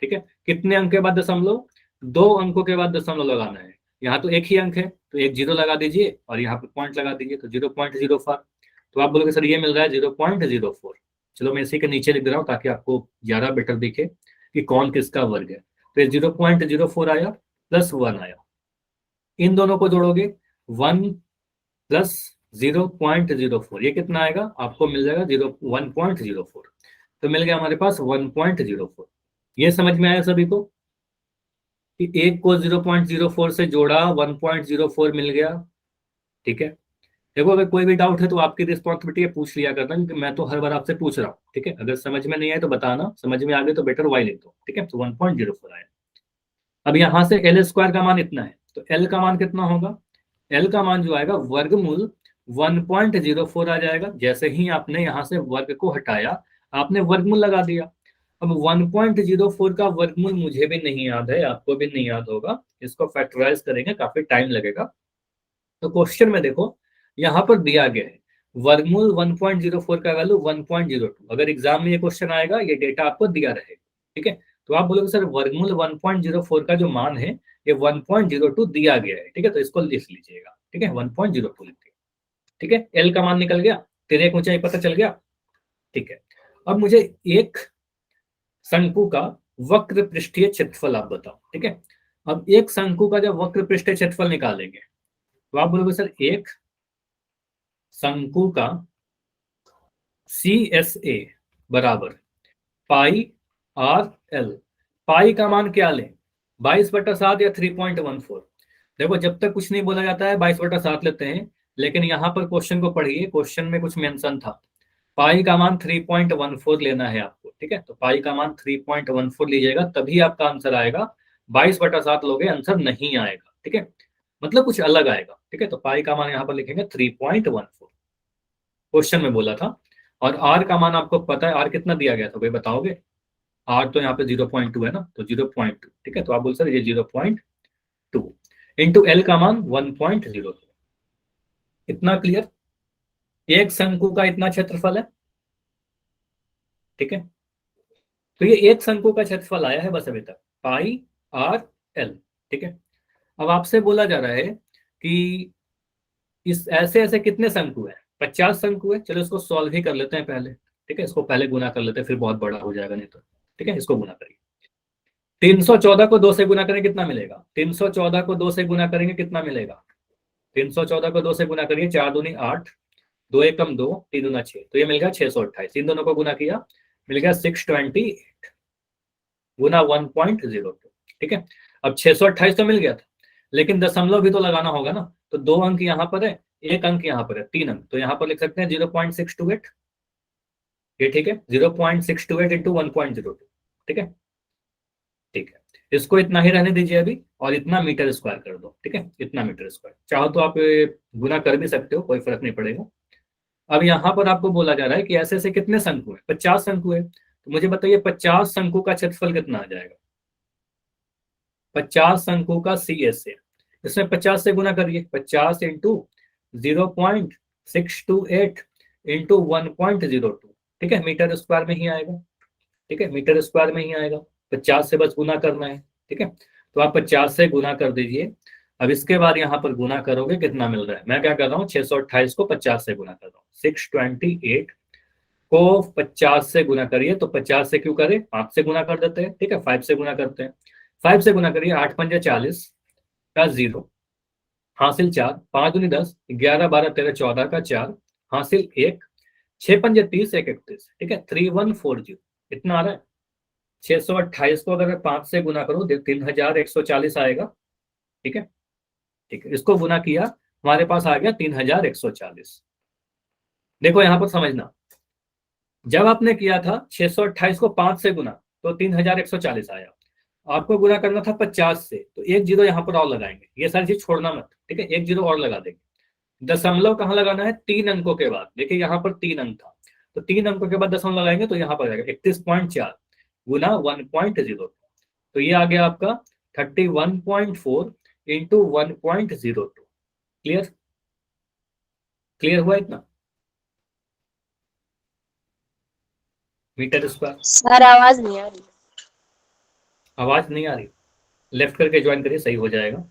ठीक है। कितने अंक के बाद दशमलव, 2 अंकों के बाद दशमलव लगाना है। यहाँ तो एक ही अंक है तो एक जीरो लगा दीजिए और यहाँ पे पॉइंट लगा दीजिए, तो 0.04। तो आप बोलोगे सर ये मिल रहा है 0.04। चलो मैं इसी के नीचे लिख दे रहा हूँ ताकि आपको ज्यादा बेटर दिखे कि कौन किसका वर्ग है। तो 0.04 आया प्लस 1 आया, इन दोनों को जोड़ोगे 1 प्लस 0.04, ये कितना आएगा, आपको मिल जाएगा 1.04। तो मिल गया हमारे पास 1.04। ये समझ में आया सभी को कि एक को 0.04 से जोड़ा, 1.04 मिल गया, ठीक है। देखो अगर कोई भी डाउट है तो आपकी रिस्पॉन्सिबिलिटी है, पूछ लिया करना, क्योंकि मैं तो हर बार आपसे पूछ रहा हूँ, ठीक है। अगर समझ में नहीं आए तो बताना, समझ में आ गए तो बेटर वाई लिख दो, ठीक है। तो 1.04 आया। अब यहाँ से एल स्क्वायर का मान इतना है, तो एल का मान कितना होगा, एल का मान जो आएगा वर्गमूल 1.04 आ जाएगा। जैसे ही आपने यहाँ से वर्ग को हटाया, आपने वर्गमूल लगा दिया। अब 1.04 का वर्गमूल मुझे भी नहीं याद है, आपको भी नहीं याद होगा, इसको फैक्टराइज करेंगे, काफी टाइम लगेगा। तो क्वेश्चन में देखो यहाँ पर दिया गया है वर्गमूल 1.04 का वैल्यू 1.02। अगर एग्जाम में ये क्वेश्चन आएगा, ये डेटा आपको दिया रहेगा, ठीक है। तो आप बोलोगे सर वर्गमूल 1.04 का जो मान है ये 1.02 दिया गया है, ठीक है, तो इसको लिख लीजिएगा, ठीक है, 1.02 लिख दिया, ठीक है। एल का मान निकल गया, तिर्यक ऊंचाई पता चल गया, ठीक है। अब मुझे एक शंकु का वक्र पृष्ठीय क्षेत्रफल आप बताओ, ठीक है। अब एक शंकु का जब वक्र पृष्ठीय क्षेत्रफल निकालेंगे तो आप बोलोगे सर एक शंकु का सी एस ए बराबर पाई आर एल, पाई का मान क्या लें, 22/7 या 3.14। देखो जब तक कुछ नहीं बोला जाता है 22/7 लेते हैं, लेकिन यहाँ पर क्वेश्चन को पढ़िए, क्वेश्चन में कुछ मेंशन था, पाई का मान 3.14 लेना है आपको, ठीक है। तो पाई का मान 3.14 लीजिएगा, तभी आपका आंसर आएगा। 22/7 लोगे आंसर नहीं आएगा, ठीक है, मतलब कुछ अलग आएगा, ठीक है। तो पाई का मान यहाँ पर लिखेंगे 3.14, क्वेश्चन में बोला था। और आर का मान आपको पता है, आर कितना दिया गया था भाई बताओगे? आर तो यहाँ पे 0.2 है ना, तो 0.2, ठीक है। तो आप बोल सकते ये 0.2 इंटू एल का मान 1.02। इतना क्लियर? एक शंकु का इतना क्षेत्रफल है, ठीक है। तो ये एक शंकु का क्षेत्रफल आया है बस अभी तक, पाई आर एल, ठीक है। अब आपसे बोला जा रहा है कि इस ऐसे ऐसे कितने शंकु है? 50 शंकु है। चलो इसको सॉल्व ही कर लेते हैं पहले, ठीक है। इसको पहले गुना कर लेते हैं, फिर बहुत बड़ा हो जाएगा नहीं तो, ठीक है। इसको गुना करिए, 314 को 2 से गुना करेंगे कितना मिलेगा? 314 को 2 से गुना करेंगे कितना मिलेगा? 314 को 2 से गुना करिए, 4 दूनी 8, 2 एकम 2, 3 दूना 6, तो ये मिल गया 628। इन दोनों को गुना किया, मिल गया 628 गुना 1.02, ठीक है। अब 628 तो मिल गया था, लेकिन दशमलव भी तो लगाना होगा ना, तो 2 अंक यहाँ पर है, 1 अंक यहाँ पर है, 3 अंक, तो यहाँ पर लिख सकते हैं 0.628, ये ठीक है। 0.628 इंटू 1.02, ठीक है, ठीक है। इसको इतना ही रहने दीजिए अभी, और इतना मीटर स्क्वायर कर दो, ठीक है। इतना मीटर स्क्वायर चाहो तो आप गुना कर भी सकते हो, कोई फर्क नहीं पड़ेगा। अब यहाँ पर आपको बोला जा रहा है कि ऐसे ऐसे कितने शंकु है? 50 शंकु है। तो मुझे बताइए 50 शंकु का क्षेत्रफल कितना आ जाएगा? 50 शंकु का सी एस से, इसमें 50 से गुना करिए, 50 इंटू 0.628 इंटू 1.02, ठीक है, मीटर स्क्वायर में ही आएगा, ठीक है, मीटर स्क्वायर में ही आएगा। 50 से बस गुना करना है, ठीक है। तो आप 50 से गुना कर दीजिए। अब इसके बाद यहाँ पर गुना करोगे कितना मिल रहा है? मैं क्या कर रहा हूँ, 628 को 50 से गुना कर रहा हूँ, 628 को 50 से गुना करिए। तो 50 से क्यों करें, 5 से गुना कर देते हैं, ठीक है, 5 से गुना करते हैं। 5 से गुना करिए, 8 पंजे 40 का 0, हासिल 4, 5 दूनी 10, 11 12 13 14 का 4, हासिल 1, 6 पंजे 30, 1 31, ठीक है, 3140 इतना आ रहा है। 628 को अगर मैं 5 से गुना करूं 3140 आएगा, ठीक है, ठीक है। इसको गुना किया, हमारे पास आ गया 3140। देखो यहां पर समझना, जब आपने किया था 628 को 5 से गुना, तो 3140 आया। आपको गुना करना था 50 से, तो एक जीरो यहाँ पर और लगाएंगे, ये सारी चीज छोड़ना मत, ठीक है, एक जीरो और लगा देंगे। दशमलव कहाँ लगाना है? 3 अंकों के बाद, देखिए यहाँ पर 3 अंक था, तो 3 अंकों के बाद दशमलव लगाएंगे, तो यहाँ पर आएगा 31.4 गुना 1.02, तो ये आ गया आपका 31.4 इंटू 1.02। क्लियर? क्लियर हुआ इतना? Metre square. सर आवाज नहीं आ रही। आवाज नहीं आ रही? लेफ्ट करके ज्वाइन करिए, सही हो जाएगा,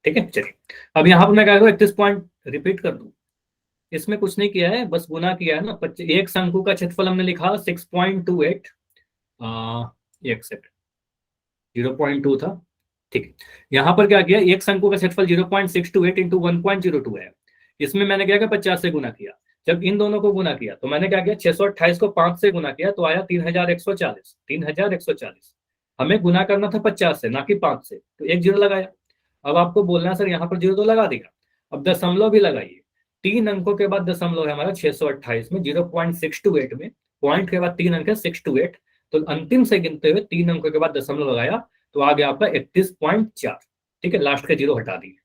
ठीक है। चलिए अब यहाँ पर मैं क्या करूँ, 31 पॉइंट रिपीट कर दूं। इसमें कुछ नहीं किया है, बस गुना किया है ना। एक शंकु का क्षेत्रफल हमने लिखा 6.28, एक सेकंड, 0.2 था, ठीक है। यहाँ पर क्या किया, एक शंकु का क्षेत्रफल 0.628 इंटू 1.02 है। इसमें मैंने क्या किया, 50 से गुना किया। जब इन दोनों को गुना किया तो मैंने क्या किया, 628 को 5 से गुना किया, तो आया 3140। 3140 हमें गुना करना था 50 से, ना कि 5 से, तो एक जीरो लगाया। अब आपको बोलना है सर यहाँ पर जीरो तो लगा देगा, अब दशमलव भी लगाइए। 3 अंकों के बाद दशमलव है हमारा 628 में, 0.628 में, पॉइंट के बाद 3 अंक है 628, तो अंतिम से गिनते हुए 3 अंकों के बाद दशमलव लगाया, तो आ गया आपका 31.4, ठीक है, लास्ट के जीरो हटा दिए।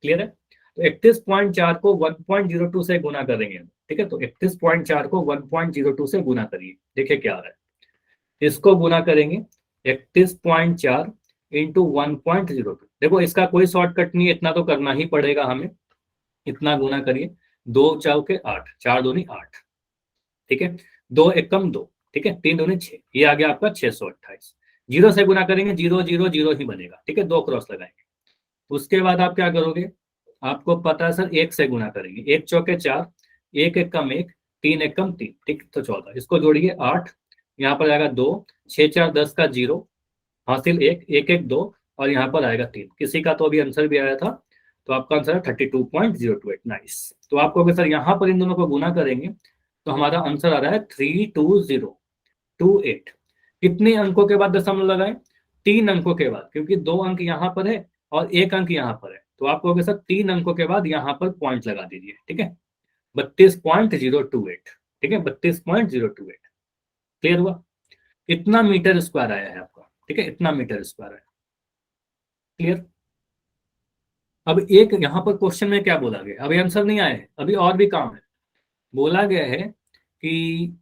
क्लियर है? तो 31.4 को 1.02 से गुना करेंगे, ठीक है। तो 31.4 को 1.02 से गुना करिए, देखिए क्या आ रहा है। इसको गुना करेंगे 31.4 इंटू 1.02, देखो इसका कोई शॉर्टकट नहीं है, इतना तो करना ही पड़ेगा हमें। इतना गुना करिए, 2 चौके 8, 4 दूनी 8, ठीक है, 2 एकम 2, ठीक है, 3 दूनी 6, ये आ गया आपका 628। जीरो से गुना करेंगे, 0 0 0 ही बनेगा, ठीक है, 2 क्रॉस लगाएंगे। उसके बाद आप क्या करोगे, आपको पता है सर 1 से गुना करेंगे, 1 चौके 4, 1 एकम 1, 3 एकम 3, ठीक, तो 14, इसको जोड़िए 8, यहाँ पर आएगा 2, 6 4 10 का 0, हासिल 1, 1 1 2, और यहाँ पर आएगा 3। किसी का तो अभी आंसर भी आया था, तो आपका आंसर है 32.028। नाइस। तो आपको अगर सर यहाँ पर इन दोनों को गुना करेंगे, तो हमारा आंसर आ रहा है 32028। कितने अंकों के बाद दशमलव लगाएं? 3 अंकों के बाद, क्योंकि 2 अंक यहाँ पर है और 1 अंक यहाँ पर है, तो आप कहोगे सर 3 अंकों के बाद यहाँ पर पॉइंट लगा दीजिए, ठीक है, 32.028, ठीक है, 32.028। क्लियर हुआ? इतना मीटर स्क्वायर आया है आपका, ठीक है, इतना मीटर स्क्वायर है। क्लियर? अब एक यहाँ पर क्वेश्चन में क्या बोला गया, अभी आंसर नहीं आया है, अभी और भी काम है। बोला गया है कि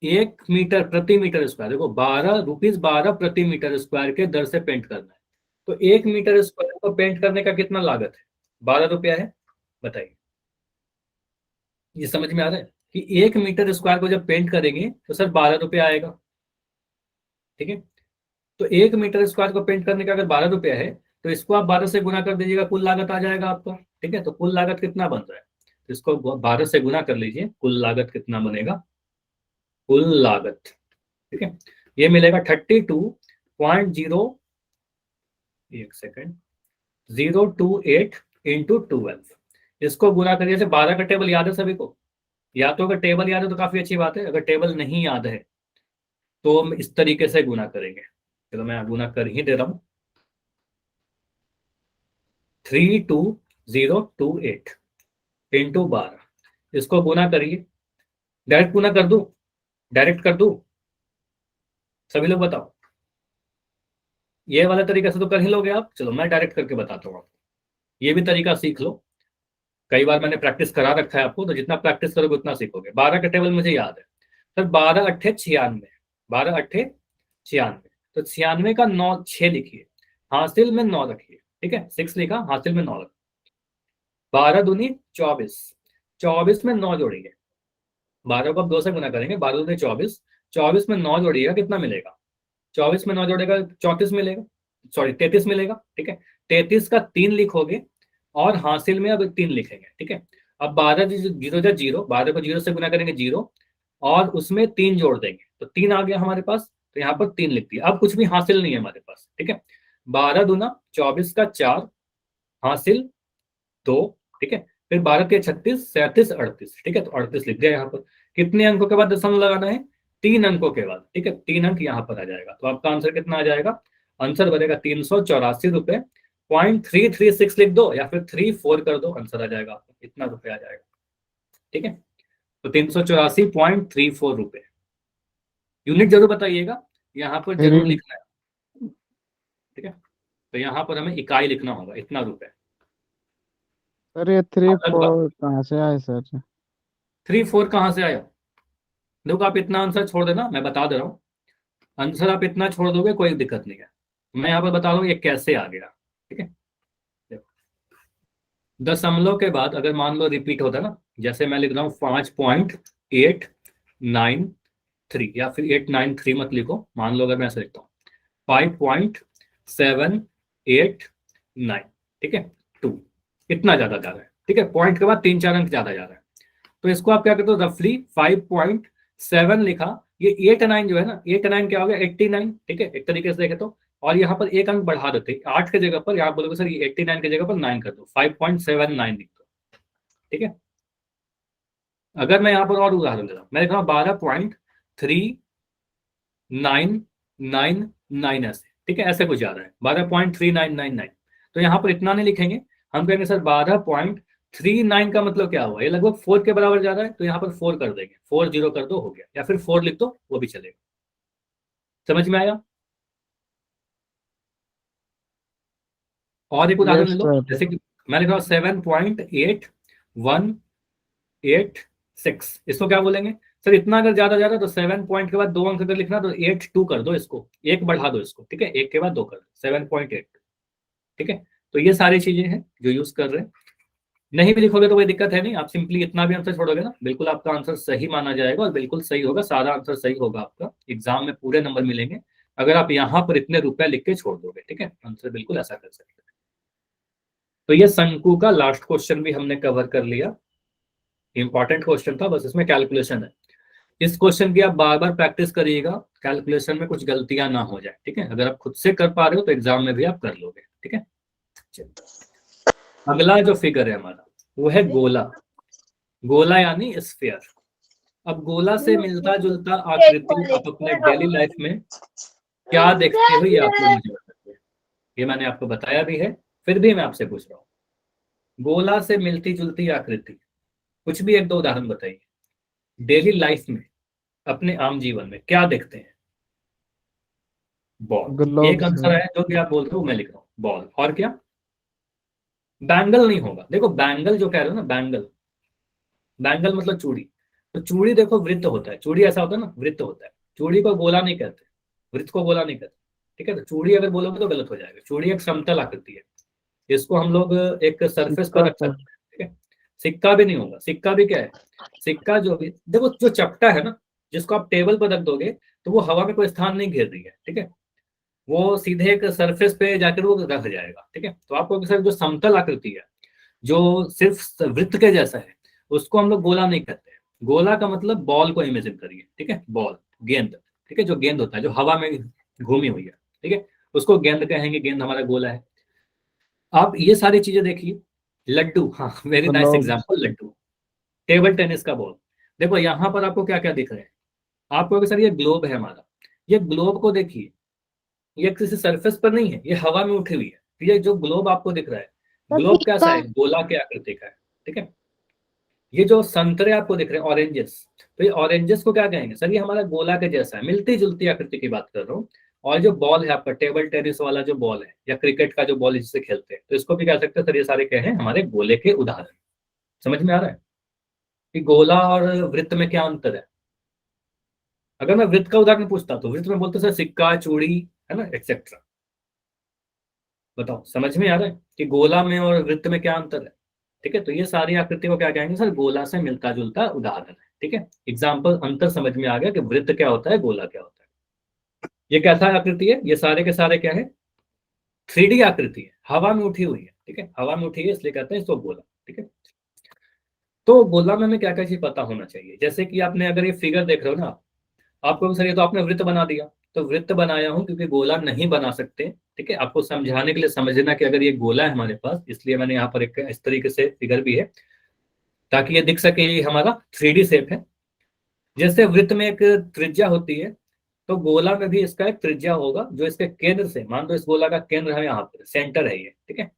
1 मीटर प्रति मीटर स्क्वायर, देखो 12 प्रति मीटर स्क्वायर के दर से पेंट करना है। तो 1 मीटर स्क्वायर को पेंट करने का कितना लागत है? 12 रुपया है। बताइए, ये समझ में आ रहा है कि 1 मीटर स्क्वायर को जब पेंट करेंगे तो सर 12 रुपया आएगा, ठीक है। तो 1 मीटर स्क्वायर को पेंट करने का अगर 12 रुपया है, तो इसको आप 12 से गुना कर दीजिएगा, कुल लागत आ जाएगा आपका, ठीक है। तो कुल लागत कितना बन रहा है, तो इसको 12 से गुना कर लीजिए, कुल लागत कितना बनेगा, कुल लागत, ठीक है, ये मिलेगा 32.0, एक सेकेंड, 028 इंटू 12। इसको गुना करिए, 12 का टेबल याद है सभी को? या तो अगर टेबल याद है तो काफी अच्छी बात है, अगर टेबल नहीं याद है तो हम इस तरीके से गुना करेंगे। चलो मैं गुना कर ही दे रहा हूं, 32028 इंटू 12, इसको गुना करिए। डायरेक्ट गुना कर दूं, डायरेक्ट कर दूं? सभी लोग बताओ, ये वाला तरीका से तो कर ही लोगे आप, चलो मैं डायरेक्ट करके बताता हूँ आपको, ये भी तरीका सीख लो। कई बार मैंने प्रैक्टिस करा रखा है आपको, तो जितना प्रैक्टिस करोगे उतना सीखोगे। 12 का टेबल मुझे याद है सर, 12 अट्ठे 96, 12 अट्ठे 96, तो 96 का 9 6 लिखिए, हासिल में 9 रखिए, ठीक है, 6 लिखा, हासिल में 9 रखिए। 12 दूनी 24, 24 में 9 जोड़िए, 12 को आप 2 से गुना करेंगे, 12 दूनी 24, 24 में 9 जोड़िएगा, कितना मिलेगा? 24 में 9 जोड़ेगा 34 मिलेगा, सॉरी 33 मिलेगा, ठीक है। 33 का 3 लिखोगे और हासिल में अब 3 लिखेंगे, ठीक है। अब 12 जीरो जा जीरो, 12 को 0 से गुना करेंगे 0, और उसमें 3 जोड़ देंगे तो 3 आ गया हमारे पास, तो यहाँ पर 3 लिख दिया। अब कुछ भी हासिल नहीं है हमारे पास, ठीक है। 12 दूना 24 का 4, हासिल 2, ठीक है। फिर 12 के 36, 37, 38, ठीक है, तो 38 लिख दिया यहाँ पर। कितने अंकों के बाद दशमलव लगाना है? 3 अंकों के बाद, ठीक है, 3 अंक यहाँ पर आ जाएगा, तो आपका आंसर कितना आ जाएगा? आंसर बनेगा 384 रुपए .336 लिख दो, या फिर 34 कर दो, आंसर आ जाएगा आपको, इतना रुपए आ जाएगा, ठीक है। तो 384.34 रुपए। यूनिट जरूर बताइएगा, यहाँ पर जरूर थ्री लिखना है, ठीक है। तो यहाँ पर हमें इकाई लिखना होगा, इतना रुपए। सर ये थ्री लगभग फोर कहाँ से आए सर? 34 कहाँ से आया? देखो आप इतना आंसर छोड़ देना, मैं बता दे रहा हूँ, आंसर आप इतना छोड़ दोगे कोई दिक्कत नहीं है। मैं यहाँ पर बता रहा हूँ ये कैसे आ गया, ठीक है। देखो, दशमलव के बाद अगर मान लो रिपीट होता है ना, जैसे मैं लिख रहा हूँ 5.893, या फिर 893 मत लिखो, मान लो अगर मैं ऐसे लिखता हूँ 5.789, ठीक है, 2, इतना ज्यादा जा रहा है, ठीक है, पॉइंट के बाद 3-4 अंक ज्यादा जा रहा है, तो इसको आप क्या करते हो, रफली 5.7 लिखा, ये 8-9 जो है ना, 8-9 क्या हो गया, 89, ठीक है, एक तरीके से देखे तो। और यहाँ पर एक अंक बढ़ा देते, 8 के जगह पर, यहाँ बोलोगे सर ये 89 की जगह पर 9 कर दो, 5.79 लिख दो, ठीक है। अगर मैं यहाँ पर और उदाहरण दे रहा हूँ, मैं लिख रहा हूँ 12.3999 ऐसे, ठीक है, ऐसे कुछ जा रहा है 12.3999, तो यहाँ पर इतना नहीं लिखेंगे, हम कहेंगे सर 12.39 का मतलब क्या हुआ, ये लगभग 4 के बराबर जा रहा है, तो यहाँ पर 4 कर देंगे, 40 कर दो, हो गया, या फिर 4 लिख दो, वो भी चलेगा। समझ में आया? और एक उदाहरण यस ले लो, सर। जैसे कि मैं लिख रहा हूँ 7.8166, इसको क्या बोलेंगे सर? इतना अगर ज्यादा जा रहा है तो 7 पॉइंट के बाद 2 अंक अगर लिखना तो 82 कर दो, इसको 1 बढ़ा दो इसको, ठीक है, 1 के बाद 2 कर दो, 7.8, ठीक है। तो ये सारी चीजें हैं जो यूज कर रहे हैं। नहीं भी लिखोगे तो कोई दिक्कत है नहीं, आप सिंपली इतना भी आंसर छोड़ोगे ना, बिल्कुल आपका आंसर सही माना जाएगा और बिल्कुल सही होगा, सारा आंसर सही होगा, आपका एग्जाम में पूरे नंबर मिलेंगे अगर आप यहाँ पर इतने रुपए लिख के छोड़ दोगे, ठीक है, आंसर बिल्कुल ऐसा कर सकते हैं। तो ये शंकु का लास्ट क्वेश्चन भी हमने कवर कर लिया, इंपॉर्टेंट क्वेश्चन था, बस इसमें कैलकुलेशन है। इस क्वेश्चन की आप बार बार प्रैक्टिस करिएगा, कैलकुलेशन में कुछ गलतियां ना हो जाए, ठीक है। अगर आप खुद से कर पा रहे हो तो एग्जाम में भी आप कर लोगे, ठीक है। अगला जो फिगर है हमारा वो है गोला, गोला यानी स्फीयर। अब गोला से मिलता जुलता आकृति आप अपने डेली लाइफ में क्या देखते हो ये आप लोग मुझे बताइए। ये मैंने आपको बताया भी है, फिर भी मैं आपसे पूछ रहा हूँ, गोला से मिलती जुलती आकृति, कुछ भी एक दो उदाहरण बताइए। डेली लाइफ में, अपने आम जीवन में क्या देखते हैं? बॉल। एक ग्लोब्स आंसर में। है, जो भी आप बोल रहे हो मैं लिख रहा हूँ, बॉल। और क्या? बैंगल नहीं होगा। देखो बैंगल जो कह रहे हो ना, बैंगल, बैंगल मतलब चूड़ी। तो चूड़ी देखो वृत्त होता है, चूड़ी ऐसा होता है ना, वृत्त होता है। चूड़ी को गोला नहीं कहते, वृत्त को गोला नहीं कहते। ठीक है, तो चूड़ी अगर बोलोगे तो गलत हो जाएगा। चूड़ी एक समतल आकृति है, इसको हम लोग एक सरफेस पर सिक्का रख सर। सकते हैं। ठीक है, सिक्का भी नहीं होगा। सिक्का भी क्या है? सिक्का जो भी देखो, जो चपटा है ना, जिसको आप टेबल पर रख दोगे तो वो हवा में कोई स्थान नहीं घेर रही है। ठीक है, वो सीधे एक सरफेस पे जाकर वो रख जाएगा। ठीक है, तो आपको सर जो समतल आकृति है, जो सिर्फ वृत्त के जैसा है, उसको हम लोग गोला नहीं कहते हैं। गोला का मतलब बॉल को इमेजिन करिए। ठीक है, बॉल, गेंद। ठीक है, जो गेंद होता है जो हवा में घूमी हुई है, ठीक है, उसको गेंद कहेंगे। गेंद हमारा गोला है। आप ये सारी चीजें देखिए। लड्डू, हाँ very nice globes. Example, laddu. Table tennis का बॉल। देखो यहाँ पर आपको क्या क्या दिख रहे हैं। आपको सर ये ग्लोब है हमारा, ये ग्लोब को देखिए, ये किसी सरफेस पर नहीं है, ये हवा में उठी हुई है। तो ये जो ग्लोब आपको दिख रहा है, ग्लोब कैसा है? गोला के आकृति का है। ठीक है, ये जो संतरे आपको दिख रहे हैं, ऑरेंजेस, तो ये ऑरेंजेस को क्या कहेंगे सर? ये हमारा गोला के जैसा है, मिलती जुलती आकृति की बात कर रहा हूँ। और जो बॉल है आपका, टेबल टेनिस वाला जो बॉल है, या क्रिकेट का जो बॉल है जिससे खेलते हैं, तो इसको भी कह सकते हैं सर, ये सारे क्या है? हमारे गोले के उदाहरण। समझ में आ रहा है कि गोला और वृत्त में क्या अंतर है? अगर मैं वृत्त का उदाहरण पूछता तो वृत्त में बोलते सर सिक्का, चूड़ी, है ना, एक्सेट्रा। बताओ समझ में आ रहा है कि गोला में और वृत्त में क्या अंतर है? ठीक है, तो ये सारी आकृति को क्या कहेंगे सर? गोला से मिलता जुलता उदाहरण है। ठीक है, एग्जाम्पल, अंतर समझ में आ गया कि वृत्त क्या होता है, गोला क्या होता है। ये कैसा आकृति है? ये सारे के सारे क्या है? 3D आकृति है, हवा में उठी हुई है। ठीक है, हवा में उठी है इसलिए कहते हैं इसको गोला। ठीक है, तो गोला में हमें क्या क्या चीज पता होना चाहिए। जैसे कि आपने अगर ये फिगर देख रहे हो ना, आपको सर ये तो आपने वृत्त बना दिया, तो वृत्त बनाया हूं क्योंकि गोला नहीं बना सकते। ठीक है, आपको समझाने के लिए समझना कि अगर ये गोला है हमारे पास, इसलिए मैंने यहाँ पर एक इस तरीके से फिगर भी है, ताकि ये दिख सके ये हमारा 3D शेप है। जैसे वृत्त में एक त्रिज्या होती है, तो गोला में भी इसका एक त्रिज्या होगा, जो इसके केंद्र से, मान दो इस गोला का केंद्र है यहाँ पर, सेंटर है ये। ठीक है,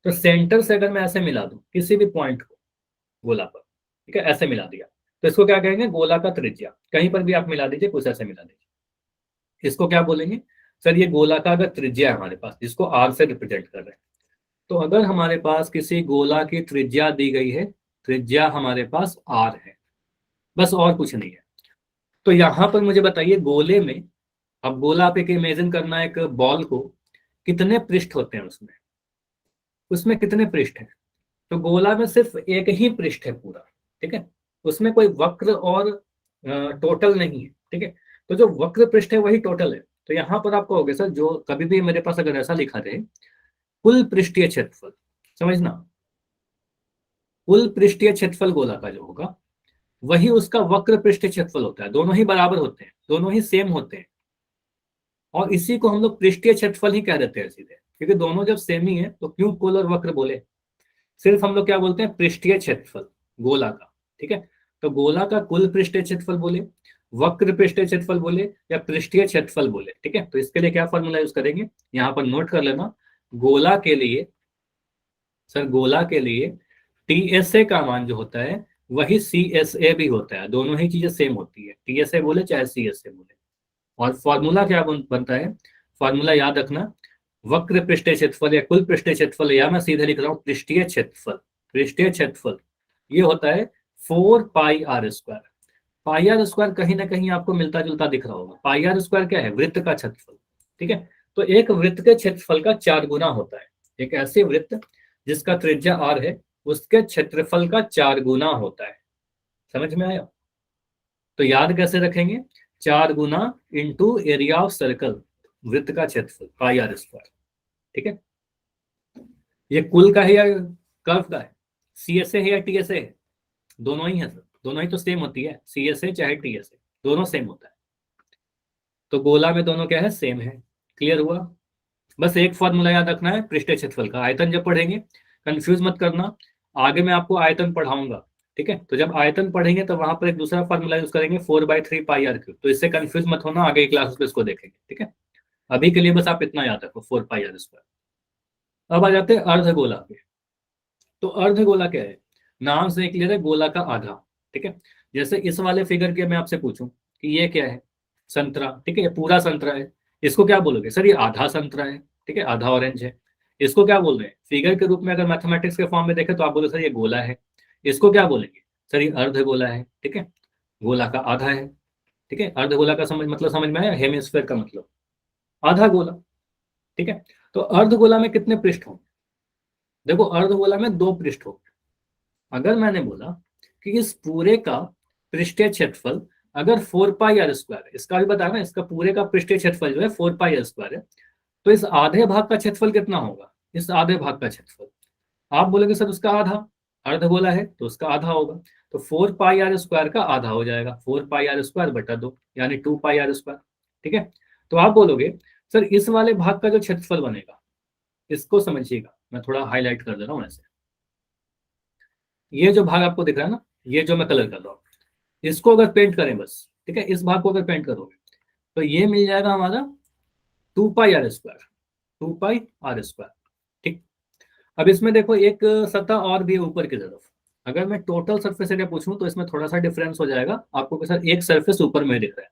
तो सेंटर से अगर मैं ऐसे मिला दूं किसी भी पॉइंट को गोला पर, ठीक है, ऐसे मिला दिया, तो इसको क्या कहेंगे? गोला का त्रिज्या। कहीं पर भी आप मिला दीजिए, कुछ ऐसे मिला दीजिए, इसको क्या बोलेंगे सर? ये गोला का अगर त्रिज्या है हमारे पास, जिसको आर से रिप्रेजेंट कर रहे हैं, तो अगर हमारे पास किसी गोला की त्रिज्या दी गई है, त्रिज्या हमारे पास आर है, बस और कुछ नहीं है। तो यहां पर मुझे बताइए, गोले में, अब गोला आप एक इमेजिन करना, एक बॉल को, कितने पृष्ठ होते हैं उसमें? उसमें कितने पृष्ठ हैं? तो गोला में सिर्फ एक ही पृष्ठ है पूरा। ठीक है, उसमें कोई वक्र और टोटल नहीं है। ठीक है, तो जो वक्र पृष्ठ है वही टोटल है। तो यहाँ पर आपको होगा सर, जो कभी भी मेरे पास अगर ऐसा लिखा रहे, कुल पृष्ठीय क्षेत्रफल, समझना, कुल पृष्ठीय क्षेत्रफल गोला का जो होगा, वही उसका वक्र पृष्ठीय क्षेत्रफल होता है। दोनों ही बराबर होते हैं, दोनों ही सेम होते हैं, और इसी को हम लोग पृष्ठीय क्षेत्रफल ही कह देते हैं सीधे, क्योंकि दोनों जब सेम ही है तो क्यों कुल और वक्र बोले? सिर्फ हम लोग क्या बोलते हैं? पृष्ठीय क्षेत्रफल गोला का। ठीक है, तो गोला का कुल पृष्ठीय क्षेत्रफल बोले, वक्र पृष्ठीय क्षेत्रफल बोले, या पृष्ठीय क्षेत्रफल बोले। ठीक है, तो इसके लिए क्या फॉर्मूला यूज करेंगे, यहाँ पर नोट कर लेना। गोला के लिए सर, गोला के लिए टीएसए का मान जो होता है, वही सीएसए भी होता है। दोनों ही चीजें सेम होती है, टीएसए बोले चाहे सीएसए बोले। और फॉर्मूला क्या बनता है? फॉर्मूला याद रखना, वक्र पृष्ठीय क्षेत्रफल या कुल पृष्ठीय क्षेत्रफल, या मैं सीधे लिख रहा हूँ पृष्ठीय क्षेत्रफल। पृष्ठीय क्षेत्रफल ये होता है 4 pi r square. Pi R square कहीं ना कहीं आपको मिलता जुलता दिख रहा होगा। पाई आर स्क्वायर क्या है? वृत्त का क्षेत्रफल। ठीक है, तो एक वृत्त के क्षेत्रफल का 4 गुना होता है। एक ऐसे वृत्त जिसका त्रिज्या r है, उसके क्षेत्रफल का 4 गुना होता है। समझ में आया? तो याद कैसे रखेंगे? 4 गुना इंटू एरिया ऑफ सर्कल, वृत्त का क्षेत्रफल, पाई आर स्क्वायर। ठीक है, ये कुल का है या कर्व का है? सीएसए है या टीएसए है? दोनों ही है सर, दोनों ही तो सेम होती है, सीएसए चाहे टीएसए, दोनों सेम होता है। तो गोला में दोनों क्या है? सेम है। क्लियर हुआ? बस एक फॉर्मूला याद रखना है पृष्ठीय क्षेत्रफल का। आयतन जब पढ़ेंगे कंफ्यूज मत करना, आगे मैं आपको आयतन पढ़ाऊंगा। ठीक है, तो जब आयतन पढ़ेंगे तो वहां पर एक दूसरा फॉर्मूला यूज करेंगे, 4/3 पाई आर क्यूब। तो इससे कंफ्यूज मत होना, आगे क्लासेस में इसको देखेंगे। ठीक है, अभी के लिए बस आप इतना याद रखो, 4πr²। अब आ जाते हैं अर्धगोला पे। तो अर्धगोला क्या है, नाम से क्लियर है, गोला का आधा। ठीक है, जैसे इस वाले फिगर के मैं आपसे पूछूं कि ये क्या है, संतरा। ठीक है, ये पूरा संतरा है, इसको क्या बोलोगे सर, ये आधा संतरा है। ठीक है, आधा ऑरेंज है। इसको क्या बोल रहे हैं फिगर के रूप में, अगर मैथमेटिक्स के फॉर्म में देखें तो आप बोलो सर ये गोला है। इसको क्या बोलेंगे सर, ये अर्धगोला है। ठीक है, गोला का आधा है। ठीक है, अर्धगोला का मतलब समझ में आया, हेमिस्फेयर का मतलब आधा गोला। ठीक है, तो अर्धगोला में कितने पृष्ठ होंगे, देखो अर्धगोला में 2 पृष्ठ होंगे। अगर मैंने बोला कि इस पूरे का पृष्ठीय क्षेत्रफल अगर 4πr² है, इसका भी बताया ना, इसका पूरे का पृष्ठीय क्षेत्रफल जो है 4πr² है, तो इस आधे भाग का क्षेत्रफल कितना होगा, इस आधे भाग का क्षेत्रफल आप बोलेंगे सर उसका आधा, अर्धगोला है तो उसका आधा होगा, तो 4πr² का आधा हो जाएगा 4πr²/2 यानी 2πr²। ठीक है, तो आप बोलोगे सर इस वाले भाग का जो क्षेत्रफल बनेगा, इसको समझिएगा, मैं थोड़ा हाईलाइट कर दे रहा हूं ऐसे। ये जो भाग आपको दिख रहा है ना, ये जो मैं कलर कर रहा हूँ, इसको अगर पेंट करें बस, ठीक है, इस भाग को अगर पेंट करोगे तो ये मिल जाएगा हमारा 2πr²। 2πr²। ठीक, अब इसमें देखो एक सतह और भी है ऊपर की तरफ। अगर मैं टोटल सरफेस एरिया पूछूं तो इसमें थोड़ा सा डिफरेंस हो जाएगा आपको कि सर एक सरफेस ऊपर में दिख रहा है